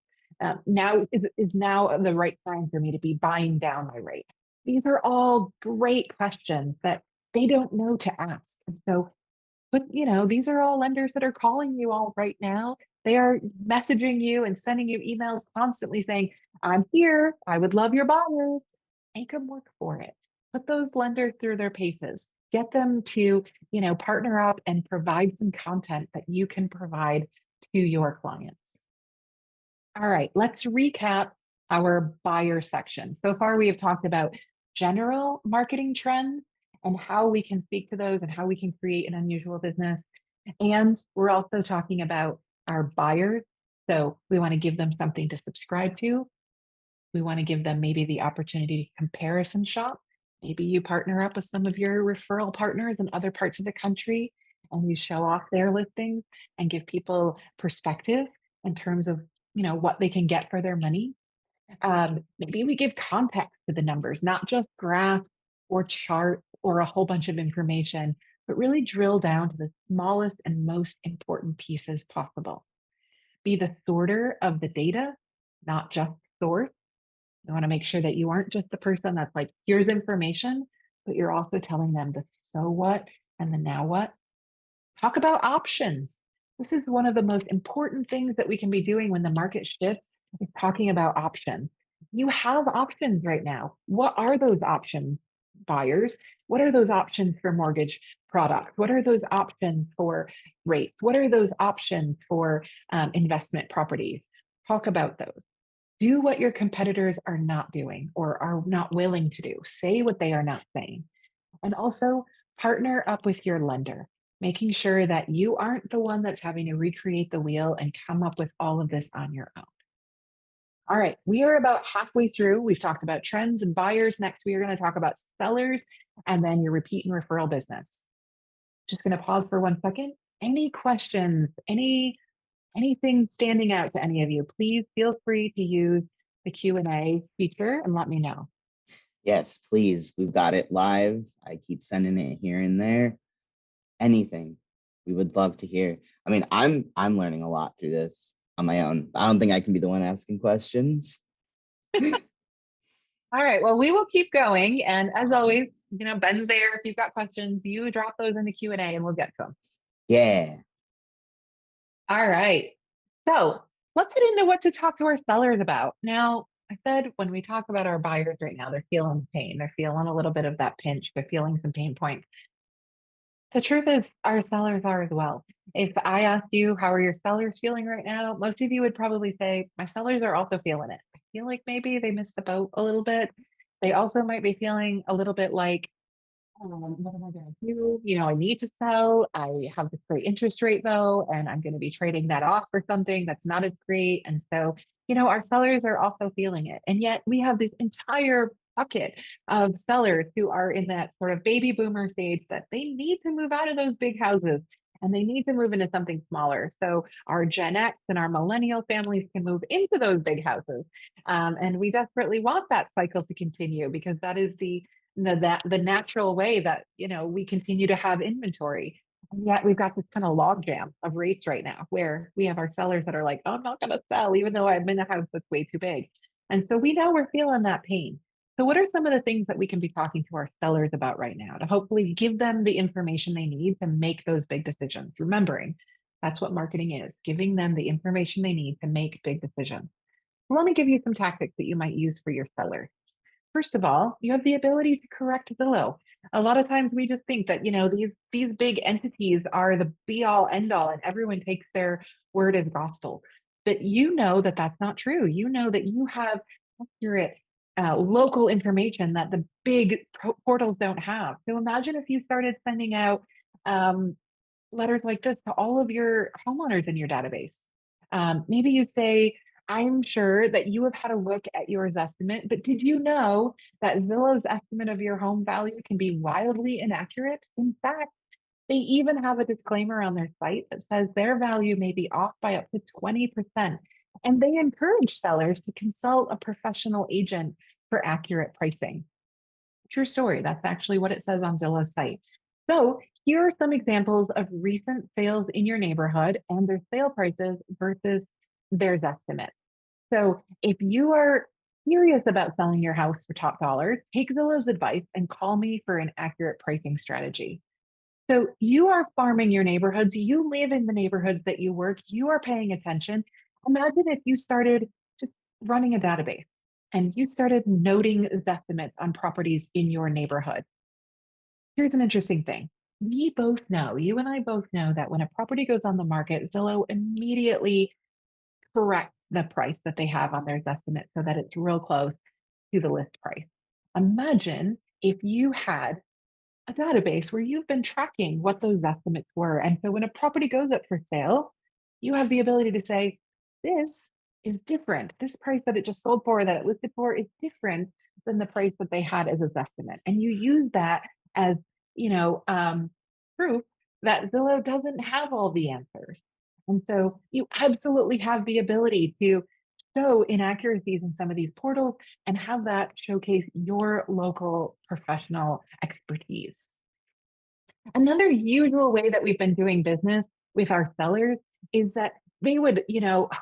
Now is now the right time for me to be buying down my rate? These are all great questions that they don't know to ask. And so, but these are all lenders that are calling you all right now. They are messaging you and sending you emails constantly saying, I'm here. I would love your buyers. Make them work for it. Put those lenders through their paces. Get them to, partner up and provide some content that you can provide to your clients. All right, let's recap our buyer section. So far, we have talked about general marketing trends and how we can speak to those and how we can create an unusual business. And we're also talking about our buyers. So we want to give them something to subscribe to. We want to give them maybe the opportunity to comparison shop. Maybe you partner up with some of your referral partners in other parts of the country and you show off their listings and give people perspective in terms of, what they can get for their money. Maybe we give context to the numbers, not just graphs or charts or a whole bunch of information, but really drill down to the smallest and most important pieces possible. Be the sorter of the data, not just source. You want to make sure that you aren't just the person that's like, here's information, but you're also telling them the so what and the now what. Talk about options. This is one of the most important things that we can be doing when the market shifts, is talking about options. You have options right now. What are those options, buyers? What are those options for mortgage products? What are those options for rates? What are those options for investment properties? Talk about those. Do what your competitors are not doing or are not willing to do. Say what they are not saying. And also partner up with your lender, making sure that you aren't the one that's having to recreate the wheel and come up with all of this on your own. All right, we are about halfway through. We've talked about trends and buyers. Next, we are going to talk about sellers and then your repeat and referral business. Just going to pause for 1 second. Any questions, anything standing out to any of you, please feel free to use the Q&A feature and let me know. Yes, please. We've got it live. I keep sending it here and there. Anything. We would love to hear. I mean, I'm learning a lot through this on my own. I don't think I can be the one asking questions. All right. Well, we will keep going. And as always, Ben's there. If you've got questions, you drop those in the Q&A and we'll get to them. Yeah. All right. So let's get into what to talk to our sellers about. Now, I said when we talk about our buyers right now, they're feeling pain. They're feeling a little bit of that pinch. They're feeling some pain points. The truth is, our sellers are as well. If I asked you, how are your sellers feeling right now? Most of you would probably say, my sellers are also feeling it. I feel like maybe they missed the boat a little bit. They also might be feeling a little bit like, what am I going to do? I need to sell. I have this great interest rate though, and I'm going to be trading that off for something that's not as great. And so, our sellers are also feeling it. And yet we have this entire bucket of sellers who are in that sort of baby boomer stage that they need to move out of those big houses and they need to move into something smaller. So our Gen X and our millennial families can move into those big houses. And we desperately want that cycle to continue because that is the natural way that we continue to have inventory. And yet we've got this kind of logjam of rates right now where we have our sellers that are like, oh, I'm not going to sell even though I'm in a house that's way too big. And so we know we're feeling that pain. So what are some of the things that we can be talking to our sellers about right now to hopefully give them the information they need to make those big decisions? Remembering that's what marketing is, giving them the information they need to make big decisions. So let me give you some tactics that you might use for your sellers. First of all, you have the ability to correct Zillow. A lot of times we just think that, these big entities are the be all end all and everyone takes their word as gospel. But you know that that's not true. You know that you have accurate local information that the big portals don't have. So imagine if you started sending out letters like this to all of your homeowners in your database. Maybe you say, I'm sure that you have had a look at your estimate, but did you know that Zillow's estimate of your home value can be wildly inaccurate? In fact, they even have a disclaimer on their site that says their value may be off by up to 20%. And they encourage sellers to consult a professional agent for accurate pricing. True story. That's actually what it says on Zillow's site. So here are some examples of recent sales in your neighborhood and their sale prices versus theirs estimate. So if you are serious about selling your house for top dollar, take Zillow's advice and call me for an accurate pricing strategy. So you are farming your neighborhoods. You live in the neighborhoods that you work. You are paying attention. Imagine if you started just running a database and you started noting estimates on properties in your neighborhood. Here's an interesting thing. We both know, you and I both know that when a property goes on the market, Zillow immediately corrects the price that they have on their estimate so that it's real close to the list price. Imagine if you had a database where you've been tracking what those estimates were. And so when a property goes up for sale, you have the ability to say, this is different. This price that it just sold for, that it listed for, is different than the price that they had as a estimate. And you use that as, you know, proof that Zillow doesn't have all the answers. And so you absolutely have the ability to show inaccuracies in some of these portals and have that showcase your local professional expertise. Another usual way that we've been doing business with our sellers is that they would,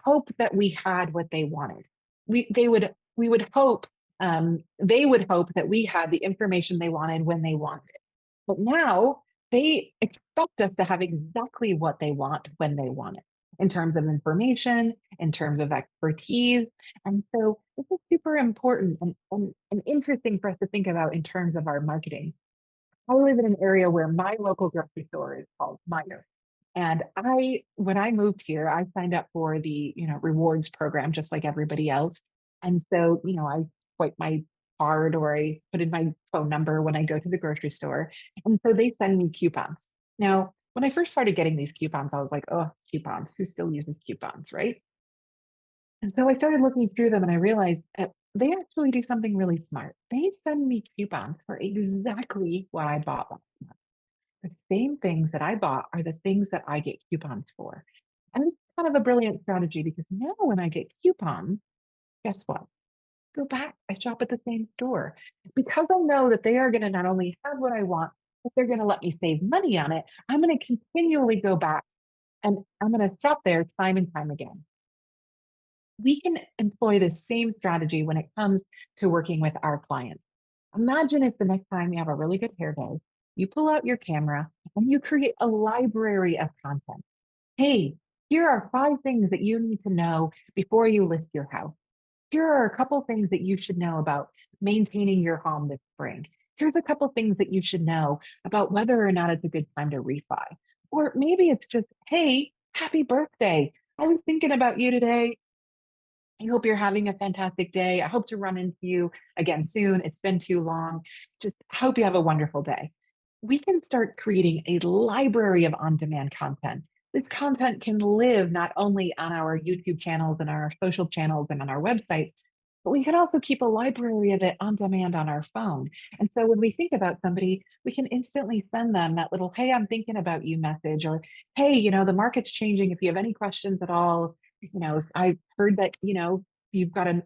hope that we had what they wanted. We would hope, they would hope that we had the information they wanted when they wanted it. But now they expect us to have exactly what they want when they want it, in terms of information, in terms of expertise. And so this is super important and interesting for us to think about in terms of our marketing. I live in an area where my local grocery store is called Meijer. And when I moved here, I signed up for the, rewards program just like everybody else. And so, I swipe my card or I put in my phone number when I go to the grocery store. And so they send me coupons. Now, when I first started getting these coupons, I was like, oh, coupons, who still uses coupons, right? And so I started looking through them and I realized that they actually do something really smart. They send me coupons for exactly what I bought last month. The same things that I bought are the things that I get coupons for. And it's kind of a brilliant strategy because now when I get coupons, guess what? Go back, I shop at the same store because I know that they are going to not only have what I want, but they're going to let me save money on it. I'm going to continually go back and I'm going to shop there time and time again. We can employ the same strategy when it comes to working with our clients. Imagine if the next time you have a really good hair day, you pull out your camera and you create a library of content. Hey, here are 5 things that you need to know before you list your house. Here are a couple things that you should know about maintaining your home this spring. Here's a couple things that you should know about whether or not it's a good time to refi. Or maybe it's just, hey, happy birthday. I was thinking about you today. I hope you're having a fantastic day. I hope to run into you again soon. It's been too long. Just hope you have a wonderful day. We can start creating a library of on demand content. This content can live not only on our YouTube channels and our social channels and on our website, but we can also keep a library of it on demand on our phone. And so when we think about somebody, we can instantly send them that little, hey, I'm thinking about you message, or hey, the market's changing. If you have any questions at all, I heard that, you've got a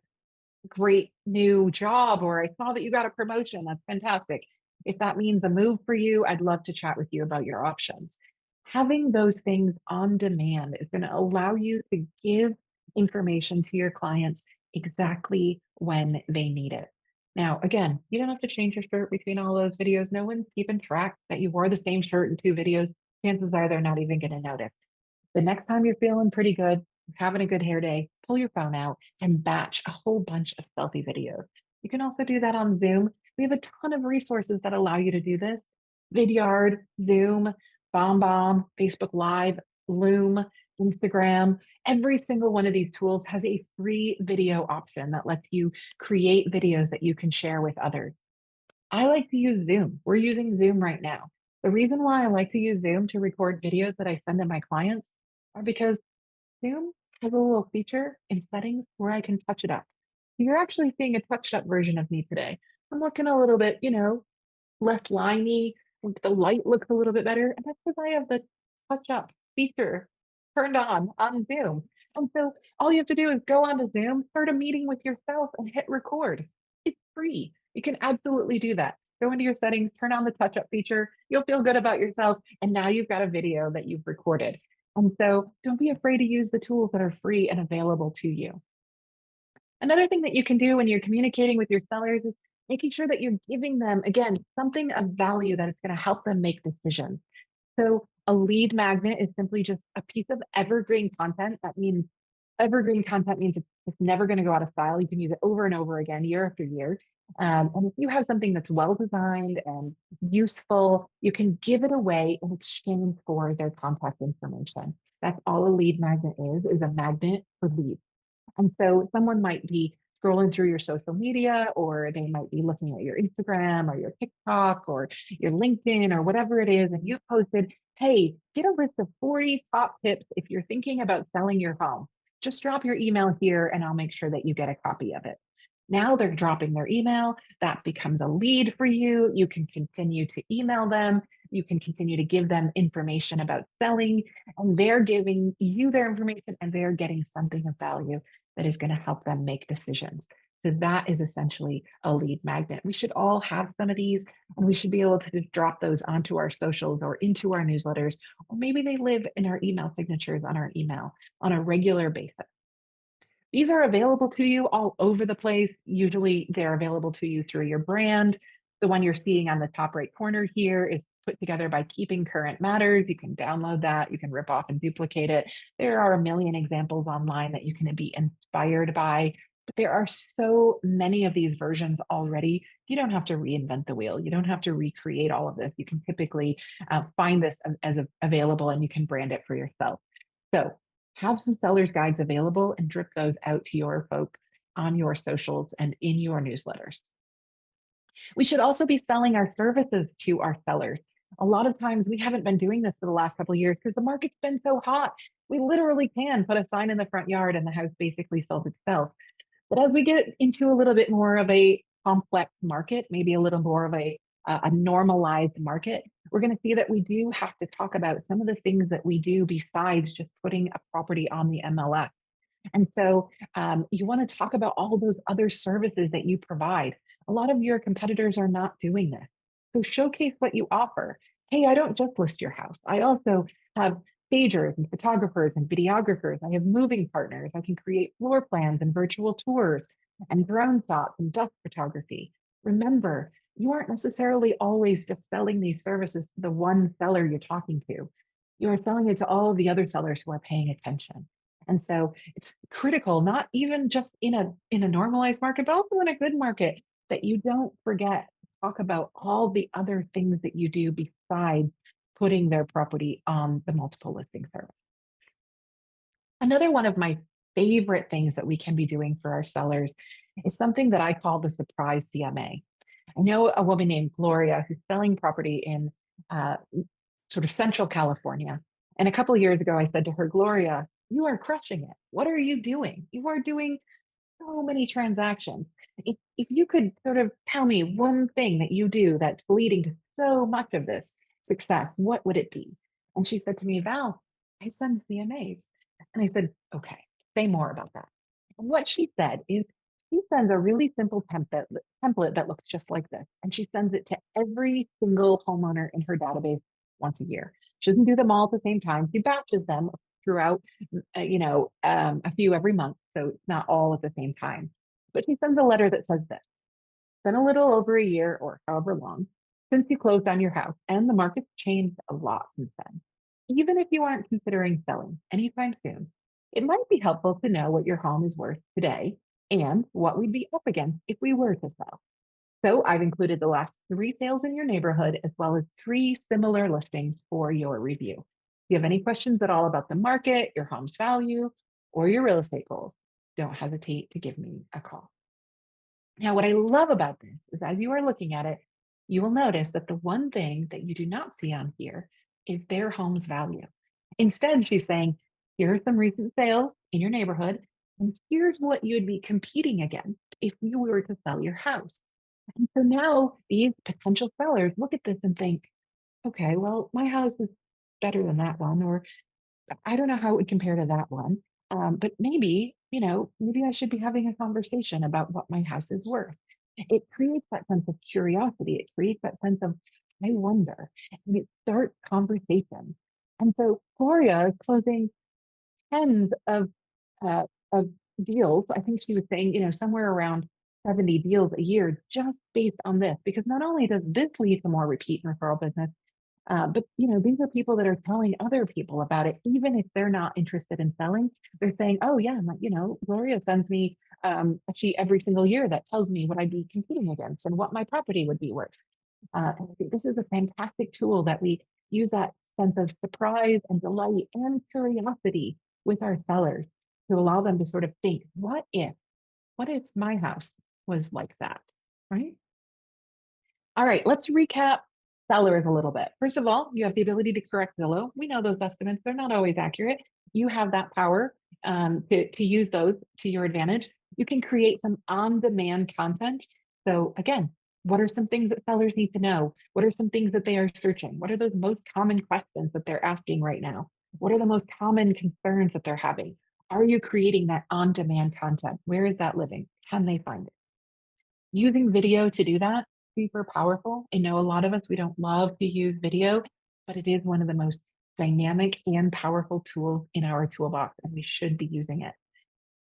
great new job, or I saw that you got a promotion. That's fantastic. If that means a move for you, I'd love to chat with you about your options. Having those things on demand is going to allow you to give information to your clients exactly when they need it. Now, again, you don't have to change your shirt between all those videos. No one's keeping track that you wore the same shirt in 2 videos. Chances are they're not even going to notice. The next time you're feeling pretty good, having a good hair day, pull your phone out and batch a whole bunch of selfie videos. You can also do that on Zoom. We have a ton of resources that allow you to do this. Vidyard, Zoom, BombBomb, Facebook Live, Loom, Instagram. Every single one of these tools has a free video option that lets you create videos that you can share with others. I like to use Zoom. We're using Zoom right now. The reason why I like to use Zoom to record videos that I send to my clients are because Zoom has a little feature in settings where I can touch it up. You're actually seeing a touched up version of me today. I'm looking a little bit, less limey. The light looks a little bit better. And that's because I have the touch up feature turned on Zoom. And so all you have to do is go onto Zoom, start a meeting with yourself, and hit record. It's free. You can absolutely do that. Go into your settings, turn on the touch up feature. You'll feel good about yourself. And now you've got a video that you've recorded. And so don't be afraid to use the tools that are free and available to you. Another thing that you can do when you're communicating with your sellers is making sure that you're giving them, again, something of value that it's going to help them make decisions. So a lead magnet is simply just a piece of evergreen content. That means evergreen content means it's never going to go out of style. You can use it over and over again, year after year. And if you have something that's well designed and useful, you can give it away in exchange for their contact information. That's all a lead magnet is a magnet for leads. And so someone might be scrolling through your social media, or they might be looking at your Instagram or your TikTok or your LinkedIn or whatever it is. And you've posted, hey, get a list of 40 top tips if you're thinking about selling your home. Just drop your email here and I'll make sure that you get a copy of it. Now they're dropping their email. That becomes a lead for you. You can continue to email them. You can continue to give them information about selling, and they're giving you their information and they're getting something of value that is going to help them make decisions. So that is essentially a lead magnet. We should all have some of these, and we should be able to just drop those onto our socials or into our newsletters, or maybe they live in our email signatures on our email on a regular basis. These are available to you all over the place. Usually they're available to you through your brand. The one you're seeing on the top right corner here is put together by Keeping Current Matters. You can download that. You can rip off and duplicate it. There are a million examples online that you can be inspired by, but there are so many of these versions already. You don't have to reinvent the wheel. You don't have to recreate all of this. You can typically find this as available and you can brand it for yourself. So have some seller's guides available and drip those out to your folks on your socials and in your newsletters. We should also be selling our services to our sellers. A lot of times we haven't been doing this for the last couple of years because the market's been so hot. We literally can put a sign in the front yard and the house basically sells itself. But as we get into a little bit more of a complex market, maybe a little more of a normalized market, we're going to see that we do have to talk about some of the things that we do besides just putting a property on the MLS. And so you want to talk about all those other services that you provide. A lot of your competitors are not doing this. So showcase what you offer. Hey, I don't just list your house. I also have stagers and photographers and videographers. I have moving partners. I can create floor plans and virtual tours and drone shots and duck photography. Remember, you aren't necessarily always just selling these services to the one seller you're talking to. You are selling it to all of the other sellers who are paying attention. And so it's critical, not even just in a normalized market, but also in a good market, that you don't forget to talk about all the other things that you do besides putting their property on the multiple listing service. Another one of my favorite things that we can be doing for our sellers is something that I call the surprise CMA. I know a woman named Gloria who's selling property in uh, sort of central California. And a couple of years ago, I said to her, Gloria, you are crushing it. What are you doing? You are doing so many transactions. If you could sort of tell me one thing that you do that's leading to so much of this success, what would it be? And she said to me, Val, I send CMAs. And I said, okay, say more about that. And what she said is she sends a really simple template that looks just like this. And she sends it to every single homeowner in her database once a year. She doesn't do them all at the same time. She batches them throughout, a few every month. So it's not all at the same time. But she sends a letter that says this: been a little over a year or however long since you closed on your house, and the market's changed a lot since then. Even if you aren't considering selling anytime soon, it might be helpful to know what your home is worth today and what we'd be up against if we were to sell. So I've included the last three sales in your neighborhood, as well as three similar listings for your review. If you have any questions at all about the market, your home's value, or your real estate goals, don't hesitate to give me a call. Now, what I love about this is as you are looking at it, you will notice that the one thing that you do not see on here is their home's value. Instead, she's saying, here are some recent sales in your neighborhood, and here's what you'd be competing against if you were to sell your house. And so now these potential sellers look at this and think, okay, well, my house is better than that one, or I don't know how it would compare to that one. But maybe, maybe I should be having a conversation about what my house is worth. It creates that sense of curiosity. It creates that sense of, I wonder, and it starts conversation. And so Gloria is closing tens of deals. I think she was saying, somewhere around 70 deals a year just based on this, because not only does this lead to more repeat and referral business, but these are people that are telling other people about it, even if they're not interested in selling. They're saying, "Oh yeah, Gloria sends me a sheet every single year that tells me what I'd be competing against and what my property would be worth." And I think this is a fantastic tool that we use that sense of surprise and delight and curiosity with our sellers to allow them to sort of think, what if my house was like that, right? All right, let's recap sellers a little bit. First of all, you have the ability to correct Zillow. We know those estimates, they're not always accurate. you have that power to use those to your advantage. You can create some on-demand content. So again, what are some things that sellers need to know? What are some things that they are searching? What are those most common questions that they're asking right now? What are the most common concerns that they're having? Are you creating that on-demand content? Where is that living? Can they find it? Using video to do that, super powerful. I know a lot of us, we don't love to use video, but it is one of the most dynamic and powerful tools in our toolbox, and we should be using it.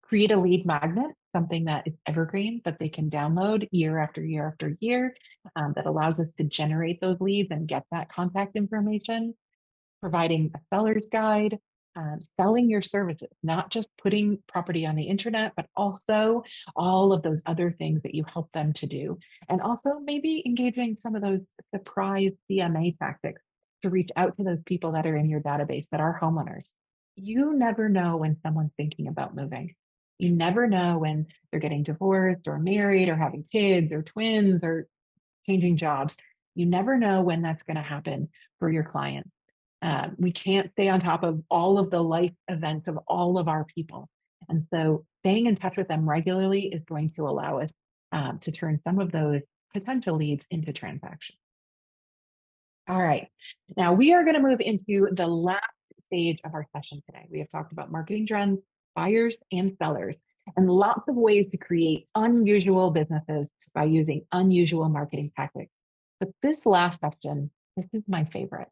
Create a lead magnet, something that is evergreen that they can download year after year after year, that allows us to generate those leads and get that contact information. Providing a seller's guide, selling your services, not just putting property on the internet, but also all of those other things that you help them to do. And also maybe engaging some of those surprise CMA tactics to reach out to those people that are in your database that are homeowners. You never know when someone's thinking about moving. You never know when they're getting divorced or married or having kids or twins or changing jobs. You never know when that's going to happen for your client. We can't stay on top of all of the life events of all of our people. And so staying in touch with them regularly is going to allow us to turn some of those potential leads into transactions. All right. Now we are going to move into the last stage of our session today. We have talked about marketing trends, buyers, and sellers, and lots of ways to create unusual businesses by using unusual marketing tactics. But this last section, this is my favorite.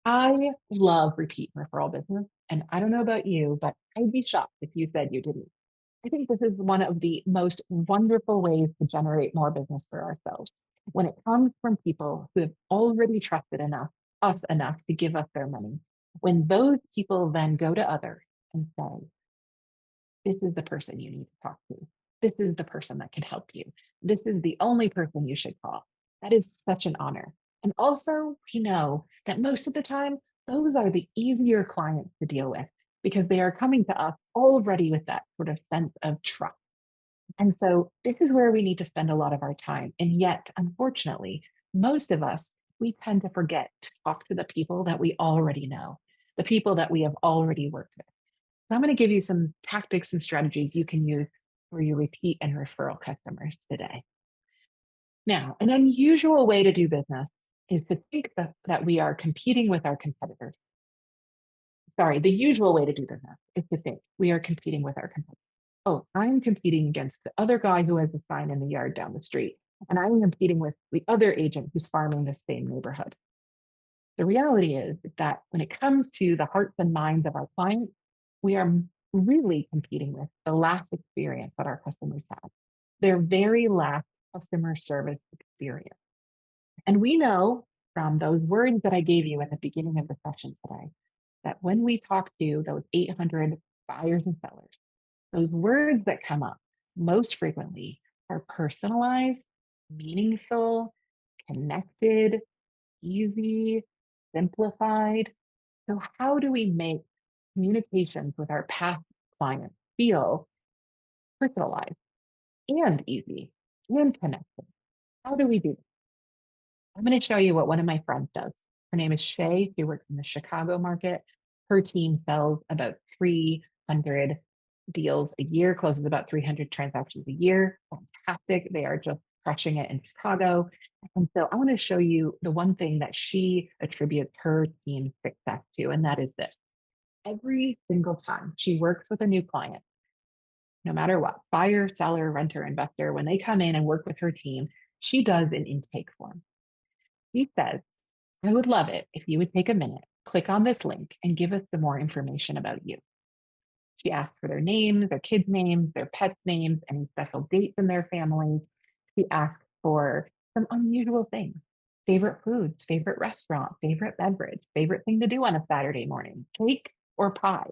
I love repeat referral business. And I don't know about you, but I'd be shocked if you said you didn't. I think this is one of the most wonderful ways to generate more business for ourselves when it comes from people who have already trusted us enough to give us their money. When those people then go to others and say, this is the person you need to talk to. This is the person that can help you. This is the only person you should call. That is such an honor. And also, we know that most of the time, those are the easier clients to deal with because they are coming to us already with that sort of sense of trust. And so, this is where we need to spend a lot of our time. And yet, unfortunately, most of us, we tend to forget to talk to the people that we already know, the people that we have already worked with. So I'm going to give you some tactics and strategies you can use for your repeat and referral customers today. Now, an unusual way to do business is to think that we are competing with our competitors. Sorry, the usual way to do business is to think we are competing with our competitors. Oh, I'm competing against the other guy who has a sign in the yard down the street, and I'm competing with the other agent who's farming the same neighborhood. The reality is that when it comes to the hearts and minds of our clients, we are really competing with the last experience that our customers have, their very last customer service experience. And we know from those words that I gave you at the beginning of the session today that when we talk to those 800 buyers and sellers, those words that come up most frequently are personalized, meaningful, connected, easy, simplified. So, how do we make communications with our past clients feel personalized and easy and connected? How do we do that? I'm going to show you what one of my friends does. Her name is Shay. She works in the Chicago market. Her team sells about 300 deals a year, closes about 300 transactions a year. Fantastic. They are just crushing it in Chicago. And so I want to show you the one thing that she attributes her team's success to, and that is this. Every single time she works with a new client, no matter what, buyer, seller, renter, investor, when they come in and work with her team, she does an intake form. She says, I would love it if you would take a minute, click on this link, and give us some more information about you. She asks for their names, their kids' names, their pets' names, any special dates in their families. She asks for some unusual things: favorite foods, favorite restaurant, favorite beverage, favorite thing to do on a Saturday morning, cake or pie,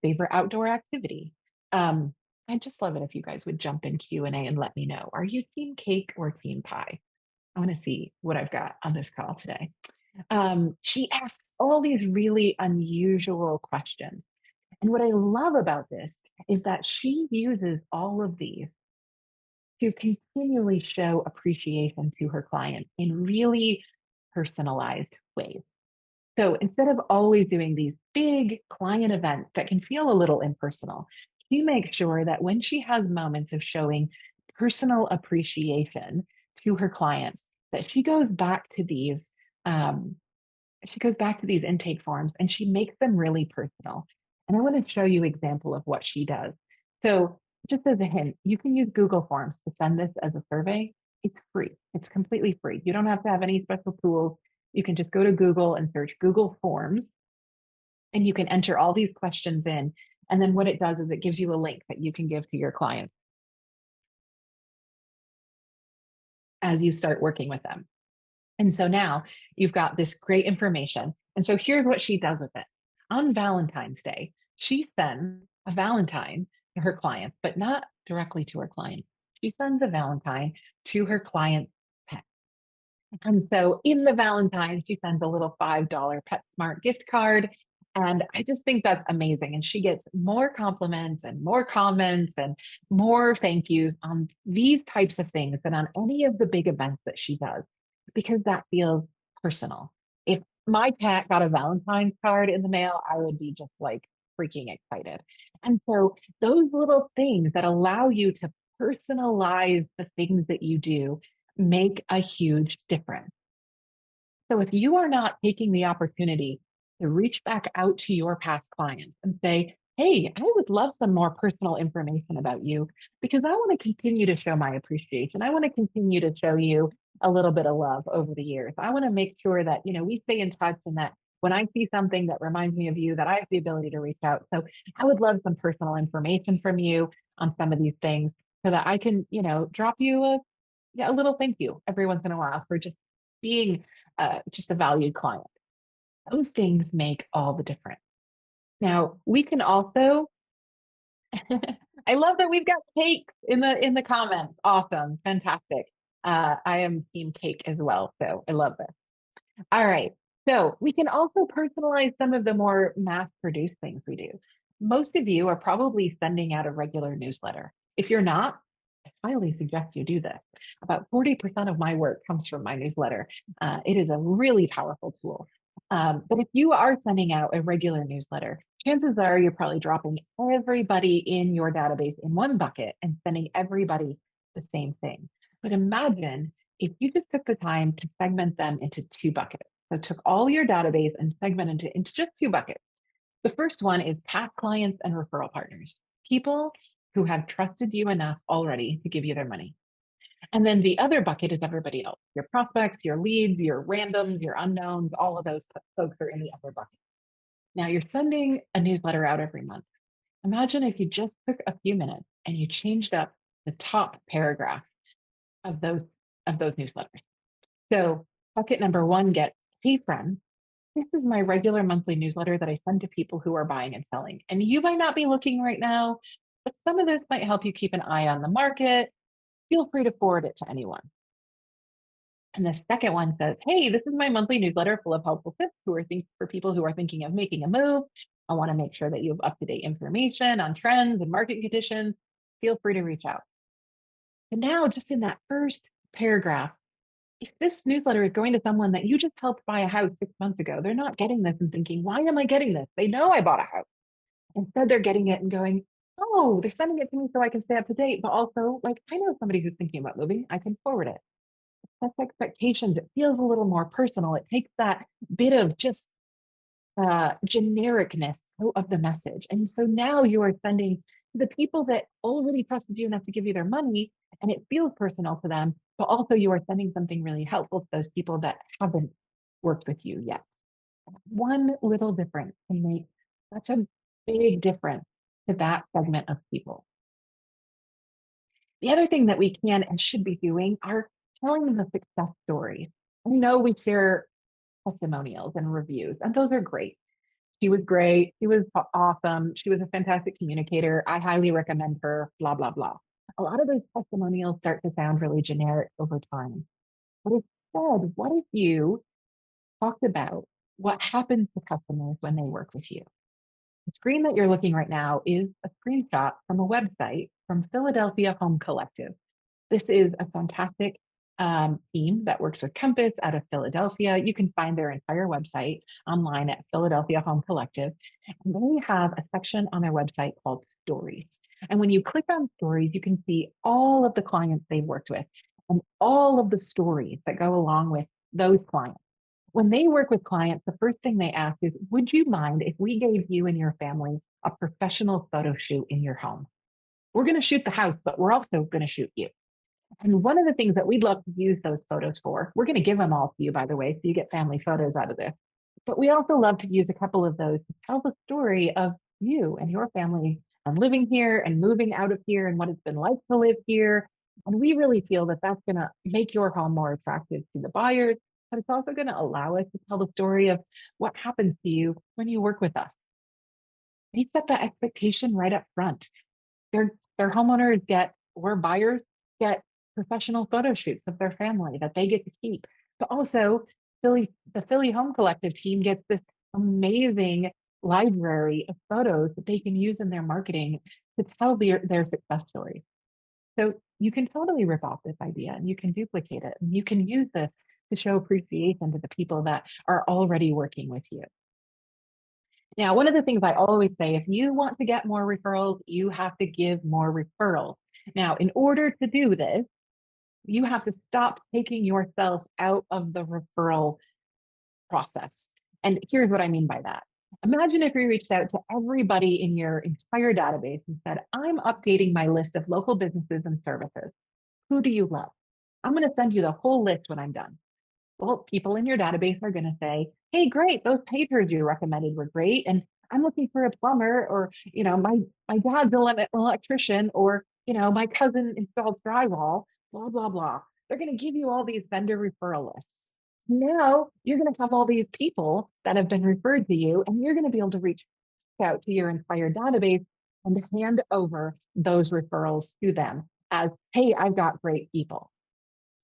favorite outdoor activity. I'd just love it if you guys would jump in Q&A and let me know. Are you team cake or team pie? I want to see what I've got on this call today. She asks all these really unusual questions. And what I love about this is that she uses all of these to continually show appreciation to her client in really personalized ways. So instead of always doing these big client events that can feel a little impersonal, she makes sure that when she has moments of showing personal appreciation to her clients, that um, she goes back to these intake forms and she makes them really personal. And I want to show you an example of what she does. So just as a hint, you can use Google Forms to send this as a survey. It's free. It's completely free. You don't have to have any special tools. You can just go to Google and search Google Forms and you can enter all these questions in. And then what it does is it gives you a link that you can give to your clients as you start working with them. And so now you've got this great information. And so here's what she does with it. On Valentine's Day, she sends a Valentine to her clients, but not directly to her clients. She sends a Valentine to her client's pet. And so in the Valentine, she sends a little $5 PetSmart gift card. And I just think that's amazing. And she gets more compliments and more comments and more thank yous on these types of things than on any of the big events that she does, because that feels personal. If my cat got a Valentine's card in the mail, I would be just like freaking excited. And so those little things that allow you to personalize the things that you do make a huge difference. So if you are not taking the opportunity to reach back out to your past clients and say, hey, I would love some more personal information about you because I want to continue to show my appreciation. I want to continue to show you a little bit of love over the years. I want to make sure that, we stay in touch and that when I see something that reminds me of you, that I have the ability to reach out. So I would love some personal information from you on some of these things so that I can, drop you yeah, a little thank you every once in a while for just being just a valued client. Those things make all the difference. Now we can also. I love that we've got cakes in the comments. Awesome, fantastic. I am team cake as well, so I love this. All right, so we can also personalize some of the more mass-produced things we do. Most of you are probably sending out a regular newsletter. If you're not, highly suggest you do this. About 40% of my work comes from my newsletter. It is a really powerful tool. But if you are sending out a regular newsletter, chances are you're probably dropping everybody in your database in one bucket and sending everybody the same thing. But imagine if you just took the time to segment them into two buckets. So took all your database and segmented it into just two buckets. The first one is past clients and referral partners, people who have trusted you enough already to give you their money. And then the other bucket is everybody else, your prospects, your leads, your randoms, your unknowns, all of those folks are in the other bucket. Now you're sending a newsletter out every month. Imagine if you just took a few minutes and you changed up the top paragraph of those newsletters. So bucket number one gets, hey friends, this is my regular monthly newsletter that I send to people who are buying and selling. And you might not be looking right now, but some of this might help you keep an eye on the market. Feel free to forward it to anyone. And the second one says, hey, this is my monthly newsletter full of helpful tips for people who are thinking of making a move. I want to make sure that you have up-to-date information on trends and market conditions. Feel free to reach out. And now, just in that first paragraph, if this newsletter is going to someone that you just helped buy a house 6 months ago, they're not getting this and thinking, why am I getting this? They know I bought a house. Instead, they're getting it and going, oh, they're sending it to me so I can stay up to date. But also, like, I know somebody who's thinking about moving. I can forward it. That's expectations. It feels a little more personal. It takes that bit of just genericness out of the message. And so now you are sending to the people that already trusted you enough to give you their money, and it feels personal to them, but also you are sending something really helpful to those people that haven't worked with you yet. One little difference can make such a big difference to that segment of people. The other thing that we can and should be doing are telling the success stories. I know we share testimonials and reviews, and those are great. She was great. She was awesome. She was a fantastic communicator. I highly recommend her, blah, blah, blah. A lot of those testimonials start to sound really generic over time. But instead, what if you talked about what happens to customers when they work with you? The screen that you're looking right now is a screenshot from a website from Philadelphia Home Collective. This is a fantastic team that works with Compass out of Philadelphia. You can find their entire website online at Philadelphia Home Collective. And they have a section on their website called Stories. And when you click on Stories, you can see all of the clients they've worked with and all of the stories that go along with those clients. When they work with clients, the first thing they ask is, would you mind if we gave you and your family a professional photo shoot in your home? We're going to shoot the house, but we're also going to shoot you. And one of the things that we'd love to use those photos for, we're going to give them all to you, by the way, so you get family photos out of this. But we also love to use a couple of those to tell the story of you and your family and living here and moving out of here and what it's been like to live here. And we really feel that that's going to make your home more attractive to the buyers, but it's also going to allow us to tell the story of what happens to you when you work with us. We set that expectation right up front. Their homeowners get, or buyers get professional photo shoots of their family that they get to keep. But also, the Philly Home Collective team gets this amazing library of photos that they can use in their marketing to tell their success stories. So you can totally rip off this idea and you can duplicate it and you can use this to show appreciation to the people that are already working with you. Now, one of the things I always say, if you want to get more referrals, you have to give more referrals. Now, in order to do this, you have to stop taking yourself out of the referral process. And here's what I mean by that. Imagine if you reached out to everybody in your entire database and said, I'm updating my list of local businesses and services. Who do you love? I'm going to send you the whole list when I'm done. Well, people in your database are going to say, hey, great, those pagers you recommended were great. And I'm looking for a plumber, or, my dad's an electrician, or, my cousin installed drywall, blah, blah, blah. They're going to give you all these vendor referral lists. Now you're going to have all these people that have been referred to you, and you're going to be able to reach out to your entire database and hand over those referrals to them as, hey, I've got great people.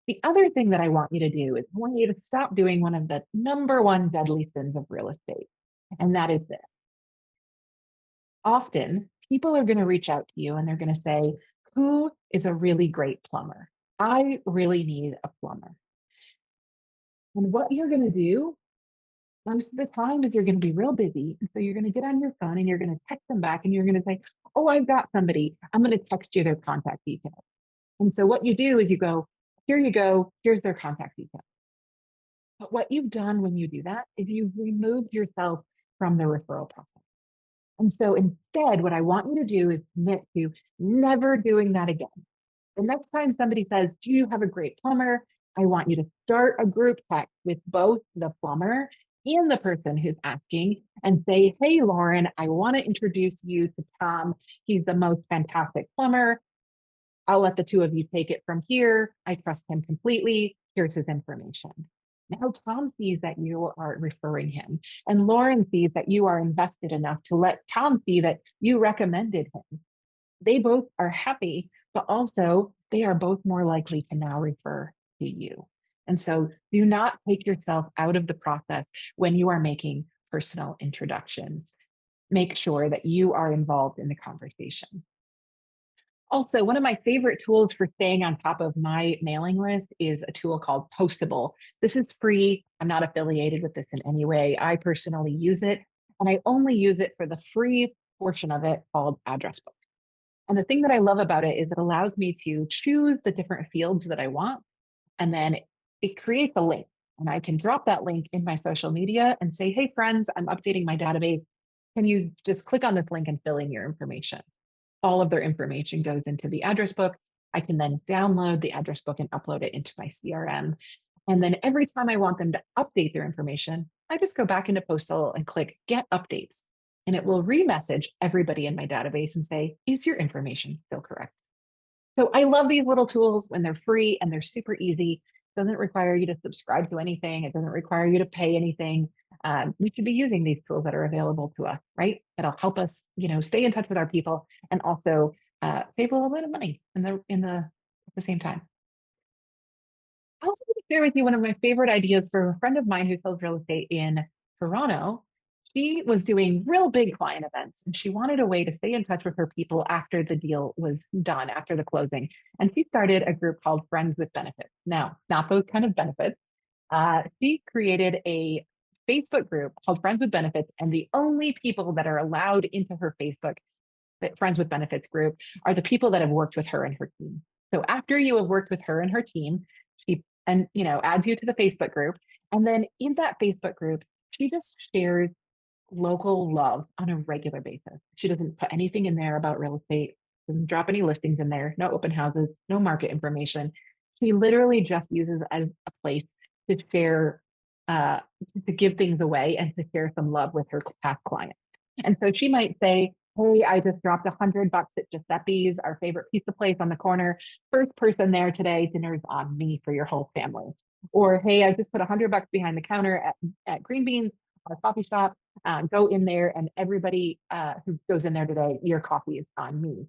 The other thing that I want you to do is I want you to stop doing one of the number one deadly sins of real estate. And that is this. Often people are going to reach out to you and they're going to say, who is a really great plumber? I really need a plumber. And what you're going to do most of the time is you're going to be real busy. And so you're going to get on your phone and you're going to text them back and you're going to say, oh, I've got somebody. I'm going to text you their contact details. And so what you do is you go, here you go, here's their contact details. But what you've done when you do that is you've removed yourself from the referral process. And so instead, what I want you to do is commit to never doing that again. The next time somebody says, do you have a great plumber? I want you to start a group text with both the plumber and the person who's asking and say, hey, Lauren, I want to introduce you to Tom. He's the most fantastic plumber. I'll let the two of you take it from here. I trust him completely. Here's his information. Now Tom sees that you are referring him, and Lauren sees that you are invested enough to let Tom see that you recommended him. They both are happy, but also they are both more likely to now refer to you. And so do not take yourself out of the process when you are making personal introductions. Make sure that you are involved in the conversation. Also, one of my favorite tools for staying on top of my mailing list is a tool called Postable. This is free. I'm not affiliated with this in any way. I personally use it, and I only use it for the free portion of it called Address Book. And the thing that I love about it is it allows me to choose the different fields that I want, and then it creates a link. And I can drop that link in my social media and say, hey, friends, I'm updating my database. Can you just click on this link and fill in your information? All of their information goes into the address book. I can then download the address book and upload it into my CRM. And then every time I want them to update their information, I just go back into Postal and click Get Updates. And it will remessage everybody in my database and say, is your information still correct? So I love these little tools when they're free and they're super easy. It doesn't require you to subscribe to anything. It doesn't require you to pay anything. We should be using these tools that are available to us, right? That'll help us, stay in touch with our people and also save a little bit of money at the same time. I also want to share with you one of my favorite ideas for a friend of mine who sells real estate in Toronto. she was doing real big client events and she wanted a way to stay in touch with her people after the deal was done, after the closing. And she started a group called Friends with Benefits. Now, not those kind of benefits. She created a Facebook group called Friends with Benefits, and the only people that are allowed into her Facebook Friends with Benefits group are the people that have worked with her and her team. So after you have worked with her and her team, she adds you to the Facebook group, and then in that Facebook group, she just shares local love on a regular basis. She doesn't put anything in there about real estate, doesn't drop any listings in there, no open houses, no market information. She literally just uses as a place to share, uh, to give things away and to share some love with her past clients. And so she might say, "Hey, I just dropped $100 at Giuseppe's, our favorite pizza place on the corner. First person there today, dinner's on me for your whole family." Or, "Hey, I just put $100 behind the counter at Green Beans, our coffee shop. Go in there, and everybody who goes in there today, your coffee is on me."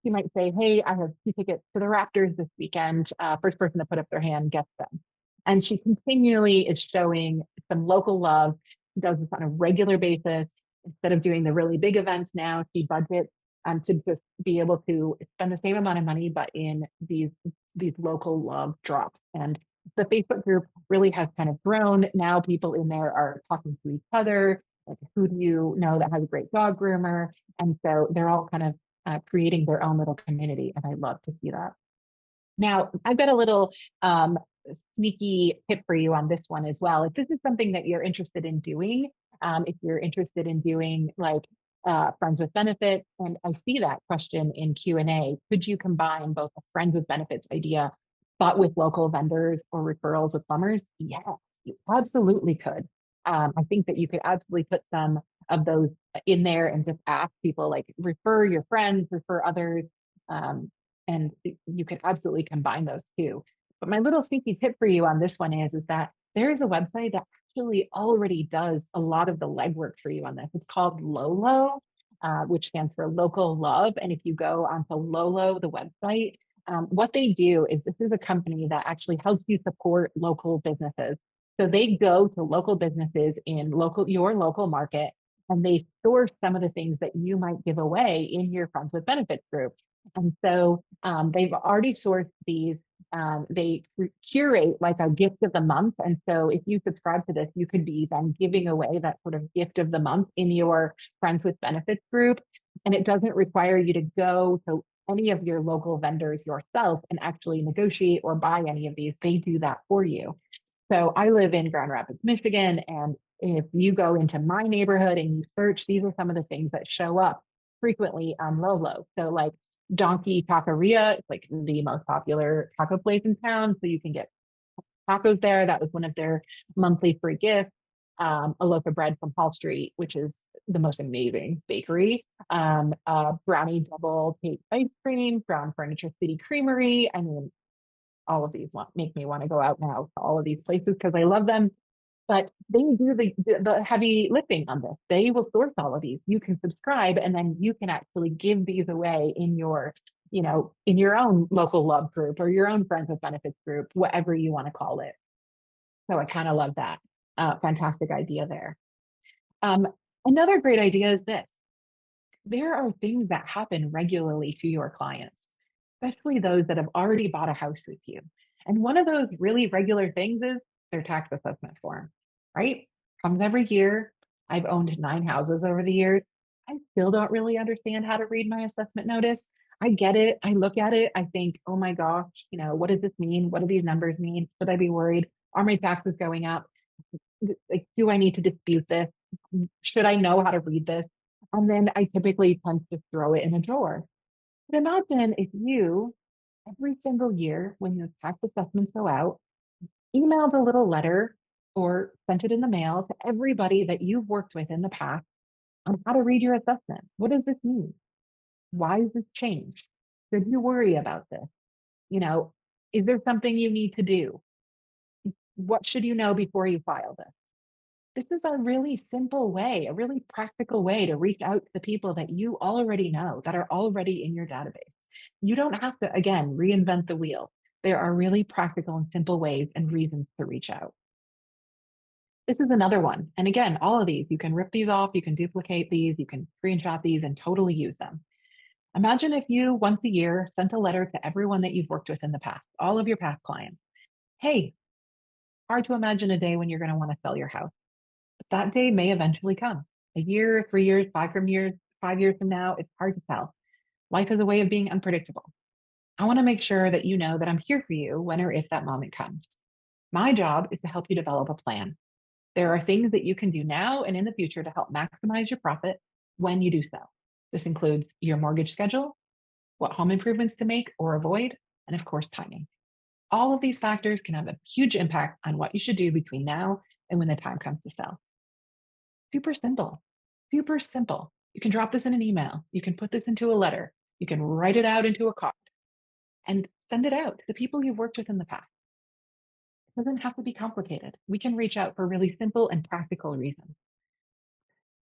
You might say, "Hey, I have 2 tickets to the Raptors this weekend. First person to put up their hand gets them." And she continually is showing some local love. She does this on a regular basis. Instead of doing the really big events now, she budgets to just be able to spend the same amount of money, but in these local love drops. And the Facebook group really has kind of grown. Now people in there are talking to each other. Like, who do you know that has a great dog groomer? And so they're all kind of creating their own little community. And I love to see that. Now, I've got a little sneaky tip for you on this one as well. If this is something that you're interested in doing, if you're interested in doing like friends with benefits, and I see that question in Q&A, could you combine both a friends with benefits idea, but with local vendors or referrals with plumbers? Yeah, you absolutely could. I think that you could absolutely put some of those in there and just ask people like refer your friends, refer others. Um, and you can absolutely combine those two. But my little sneaky tip for you on this one is that there is a website that actually already does a lot of the legwork for you on this. It's called Lolo, which stands for Local Love. And if you go onto Lolo, the website, what they do is this is a company that actually helps you support local businesses. So they go to local businesses in your local market, and they source some of the things that you might give away in your Friends with Benefits group. And so they've already sourced these. They curate like a gift of the month. And so if you subscribe to this, you could be then giving away that sort of gift of the month in your Friends with Benefits group. And it doesn't require you to go to any of your local vendors yourself and actually negotiate or buy any of these. They do that for you. So I live in Grand Rapids, Michigan. And if you go into my neighborhood and you search, these are some of the things that show up frequently on Lolo. So like Donkey Taqueria, it's like the most popular taco place in town. So you can get tacos there. That was one of their monthly free gifts. A loaf of bread from Hall Street, which is the most amazing bakery. Brownie double cake ice cream from Furniture City Creamery. I mean, all of these make me want to go out now to all of these places because I love them. But they do the heavy lifting on this. They will source all of these. You can subscribe, and then you can actually give these away in in your own local love group or your own friends with benefits group, whatever you want to call it. So I kind of love that. Fantastic idea there. Um, Another great idea is this: there are things that happen regularly to your clients, especially those that have already bought a house with you. And one of those really regular things is their tax assessment form, right? Comes every year. I've owned 9 houses over the years. I still don't really understand how to read my assessment notice. I get it. I look at it. I think, oh my gosh, what does this mean? What do these numbers mean? Should I be worried? Are my taxes going up? Like, do I need to dispute this? Should I know how to read this? And then I typically tend to throw it in a drawer. But imagine if you, every single year when your tax assessments go out, emailed a little letter or sent it in the mail to everybody that you've worked with in the past on how to read your assessment. What does this mean? Why is this changed? Should you worry about this? You know, is there something you need to do? What should you know before you file this? This is a really simple way, a really practical way to reach out to the people that you already know, that are already in your database. You don't have to, again, reinvent the wheel. There are really practical and simple ways and reasons to reach out. This is another one. And again, all of these, you can rip these off, you can duplicate these, you can screenshot these and totally use them. Imagine if you once a year sent a letter to everyone that you've worked with in the past, all of your past clients. Hey, hard to imagine a day when you're going to want to sell your house. But that day may eventually come. A year, 3 years, 5 years, 5 years from now, it's hard to tell. Life is a way of being unpredictable. I want to make sure that you know that I'm here for you when or if that moment comes. My job is to help you develop a plan. There are things that you can do now and in the future to help maximize your profit when you do so. This includes your mortgage schedule, what home improvements to make or avoid, and of course, timing. All of these factors can have a huge impact on what you should do between now and when the time comes to sell. Super simple, super simple. You can drop this in an email. You can put this into a letter. You can write it out into a card and send it out to the people you've worked with in the past. It doesn't have to be complicated. We can reach out for really simple and practical reasons.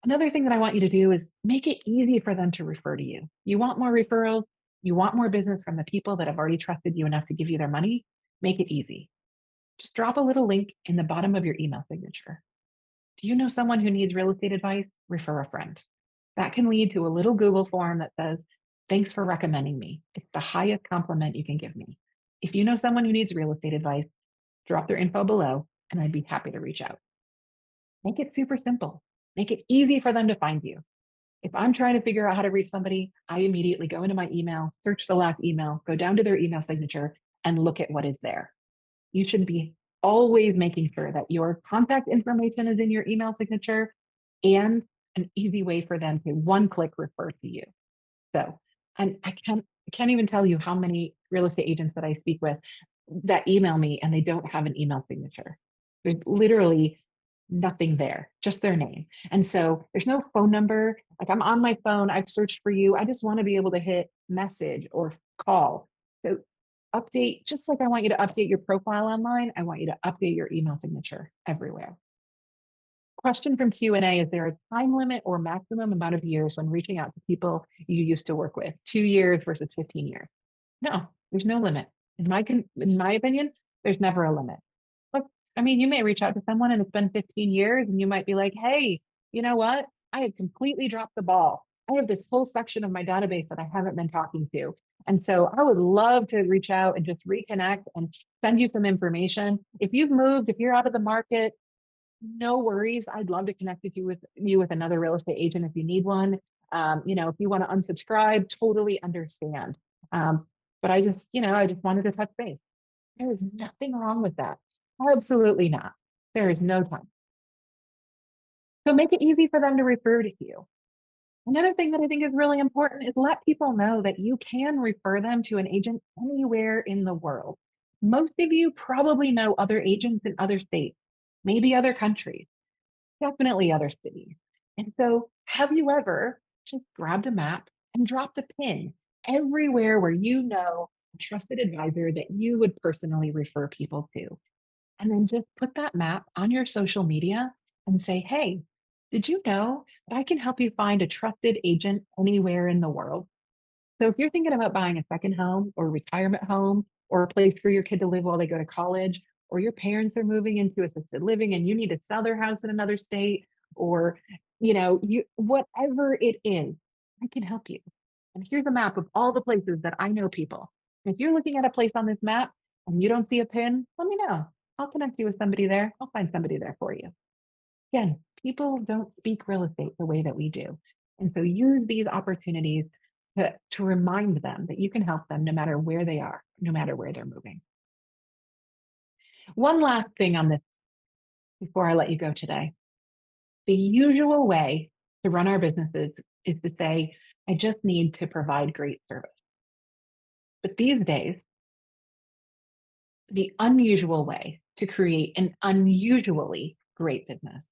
Another thing that I want you to do is make it easy for them to refer to you. You want more referrals, you want more business from the people that have already trusted you enough to give you their money. Make it easy. Just drop a little link in the bottom of your email signature. Do you know someone who needs real estate advice? Refer a friend. That can lead to a little Google form that says, thanks for recommending me. It's the highest compliment you can give me. If you know someone who needs real estate advice, drop their info below and I'd be happy to reach out. Make it super simple. Make it easy for them to find you. If I'm trying to figure out how to reach somebody, I immediately go into my email, search the last email, go down to their email signature, and look at what is there. You should be always making sure that your contact information is in your email signature and an easy way for them to one click refer to you. So, and I can't even tell you how many real estate agents that I speak with that email me and they don't have an email signature. There's literally nothing there, just their name. And so there's no phone number. Like I'm on my phone, I've searched for you. I just want to be able to hit message or call. So update, just like I want you to update your profile online, I want you to update your email signature everywhere. Question from Q&A, is there a time limit or maximum amount of years when reaching out to people you used to work with? 2 years versus 15 years? No, there's no limit. In my opinion, there's never a limit. Look, I mean, you may reach out to someone and it's been 15 years and you might be like, hey, you know what? I have completely dropped the ball. I have this whole section of my database that I haven't been talking to. And so I would love to reach out and just reconnect and send you some information. If you've moved, if you're out of the market, no worries. I'd love to connect with you with another real estate agent if you need one. If you want to unsubscribe, totally understand. Um, but I just wanted to touch base. There is nothing wrong with that. Absolutely not. There is no time. So make it easy for them to refer to you. Another thing that I think is really important is let people know that you can refer them to an agent anywhere in the world. Most of you probably know other agents in other states, maybe other countries, definitely other cities. And so, have you ever just grabbed a map and dropped a pin everywhere where you know a trusted advisor that you would personally refer people to? And then just put that map on your social media and say, hey, did you know that I can help you find a trusted agent anywhere in the world? So if you're thinking about buying a second home or retirement home or a place for your kid to live while they go to college, or your parents are moving into assisted living and you need to sell their house in another state, or you whatever it is, I can help you. And here's a map of all the places that I know people. And if you're looking at a place on this map and you don't see a pin, let me know. I'll connect you with somebody there. I'll find somebody there for you. Again, people don't speak real estate the way that we do. And so use these opportunities to remind them that you can help them no matter where they are, no matter where they're moving. One last thing on this before I let you go today. The usual way to run our businesses is to say, I just need to provide great service. But these days, the unusual way to create an unusually great business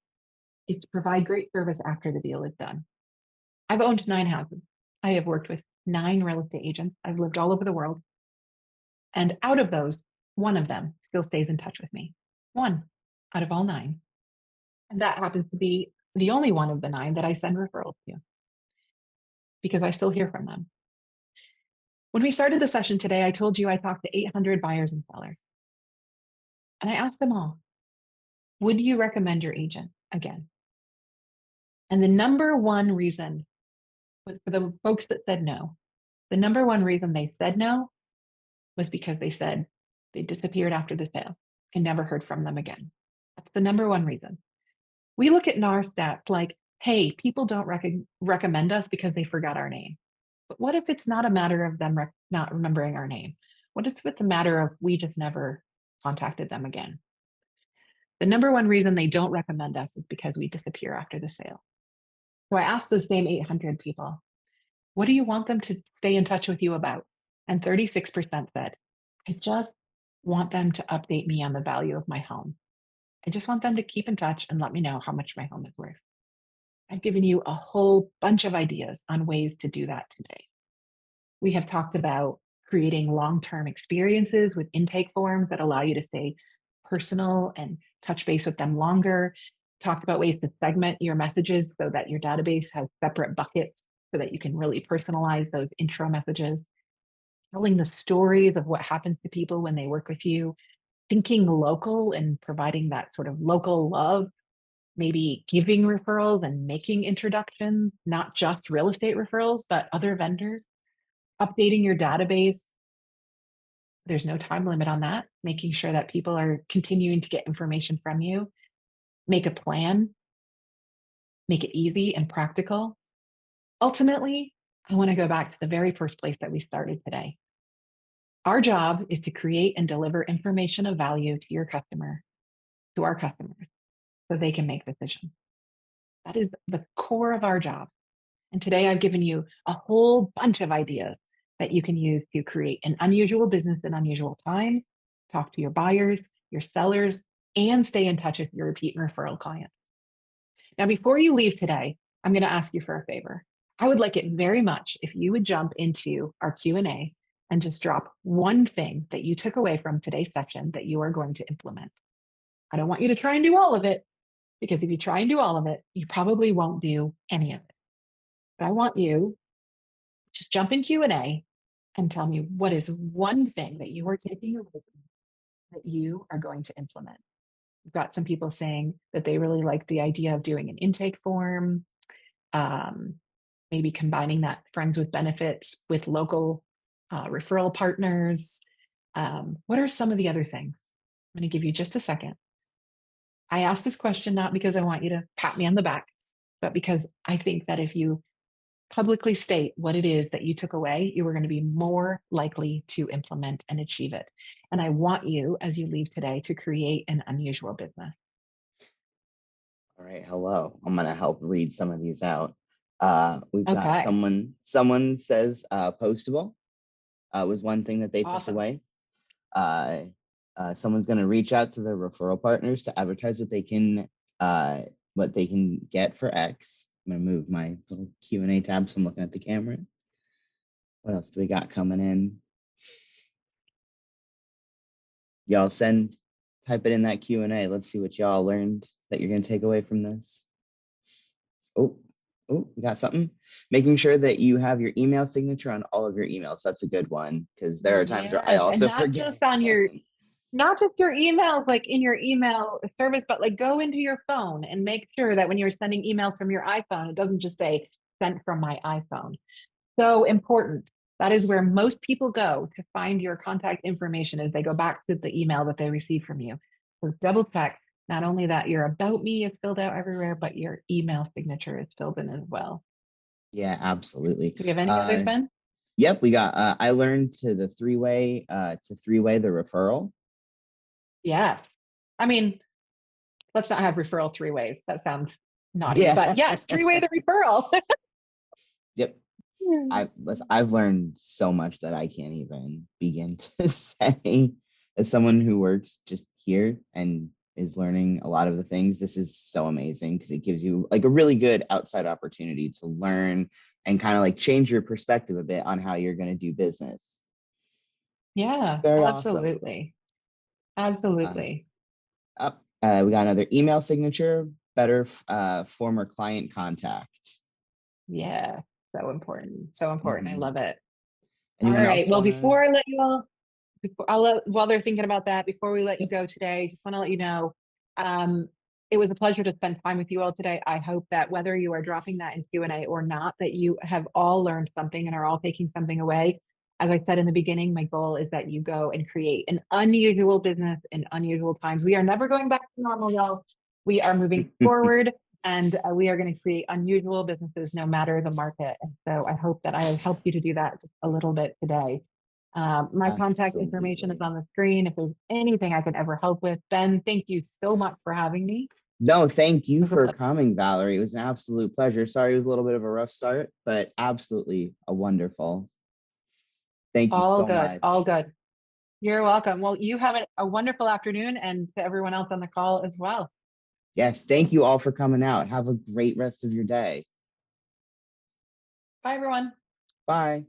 is to provide great service after the deal is done. I've owned 9 houses. I have worked with 9 real estate agents. I've lived all over the world. And out of those, one of them still stays in touch with me. One out of all 9. And that happens to be the only one of the 9 that I send referrals to because I still hear from them. When we started the session today, I told you I talked to 800 buyers and sellers. And I asked them all, Would you recommend your agent again? And the number one reason for the folks that said no, the number one reason they said no was because they said they disappeared after the sale and never heard from them again. That's the number one reason. We look at NAR stats like, hey, people don't recommend us because they forgot our name. But what if it's not a matter of them not remembering our name? What if it's a matter of we just never contacted them again? The number one reason they don't recommend us is because we disappear after the sale. So I asked those same 800 people, what do you want them to stay in touch with you about? And 36% said, I just want them to update me on the value of my home. I just want them to keep in touch and let me know how much my home is worth. I've given you a whole bunch of ideas on ways to do that today. We have talked about creating long-term experiences with intake forms that allow you to stay personal and touch base with them longer. Talked about ways to segment your messages so that your database has separate buckets so that you can really personalize those intro messages. Telling the stories of what happens to people when they work with you, thinking local and providing that sort of local love, maybe giving referrals and making introductions, not just real estate referrals, but other vendors, updating your database. There's no time limit on that, making sure that people are continuing to get information from you, make a plan, make it easy and practical. Ultimately, I want to go back to the very first place that we started today. Our job is to create and deliver information of value to your customer, to our customers, so they can make decisions. That is the core of our job. And today I've given you a whole bunch of ideas that you can use to create an unusual business in unusual time, talk to your buyers, your sellers, and stay in touch with your repeat and referral clients. Now, before you leave today, I'm going to ask you for a favor. I would like it very much if you would jump into our Q&A and just drop one thing that you took away from today's section that you are going to implement. I don't want you to try and do all of it, because if you try and do all of it, you probably won't do any of it. But I want you just jump in Q&A and tell me what is one thing that you are taking away that you are going to implement. We've got some people saying that they really like the idea of doing an intake form, um, maybe combining that friends with benefits with local referral partners. What are some of the other things? I'm going to give you just a second. I asked this question not because I want you to pat me on the back, but because I think that if you publicly state what it is that you took away, you are going to be more likely to implement and achieve it. And I want you, as you leave today, to create an unusual business. All right, hello. I'm gonna help read some of these out. We've got Okay, someone says postable was one thing that they took awesome. away. Uh, Someone's gonna reach out to their referral partners to advertise what they can get for X. I'm gonna move my little Q&A tab so I'm looking at the camera. What else do we got coming in? Y'all type it in that Q&A. Let's see what y'all learned that you're gonna take away from this. Oh, we got something. Making sure that you have your email signature on all of your emails. That's a good one because there are times where I Yes, and also not just forget. on your, not just your emails, like in your email service, but like go into your phone and make sure that when you're sending emails from your iPhone, it doesn't just say sent from my iPhone. So important. That is where most people go to find your contact information as they go back to the email that they received from you. So double check not only that your about me is filled out everywhere, but your email signature is filled in as well. Yeah, absolutely. Do we have any others, Ben? Yep, we got I learned to three-way the referral. Yes. I mean, let's not have referral three ways. That sounds naughty, Yeah. but yes, three-way the referral. Yep. I've learned so much that I can't even begin to say. As someone who works just here and is learning a lot of the things, this is so amazing because it gives you like a really good outside opportunity to learn and kind of like change your perspective a bit on how you're going to do business. It's Yeah, very awesome. absolutely. Uh, Absolutely. we got another email signature, better former client contact. Yeah, so important. So important. I love Mhm. it. All Anyone right. else Well, want to? before I let you all, while they're thinking about that, before we let you go today, just want to let you know Um, it was a pleasure to spend time with you all today. I hope that whether you are dropping that in Q&A or not, that you have all learned something and are all taking something away. As I said in the beginning, my goal is that you go and create an unusual business in unusual times. We are never going back to normal, y'all. We are moving forward and we are going to create unusual businesses no matter the market. And so I hope that I have helped you to do that just a little bit today. My contact information is Absolutely. on the screen if there's anything I can ever help with. Ben, thank you so much for having me. No, thank you It was a for pleasure. coming, Valerie. It was an absolute pleasure. Sorry it was a little bit of a rough start, but absolutely a wonderful. Thank you All so good. All much. good. You're welcome. Well, you have a wonderful afternoon and to everyone else on the call as well. Yes, thank you all for coming out. Have a great rest of your day. Bye, everyone. Bye.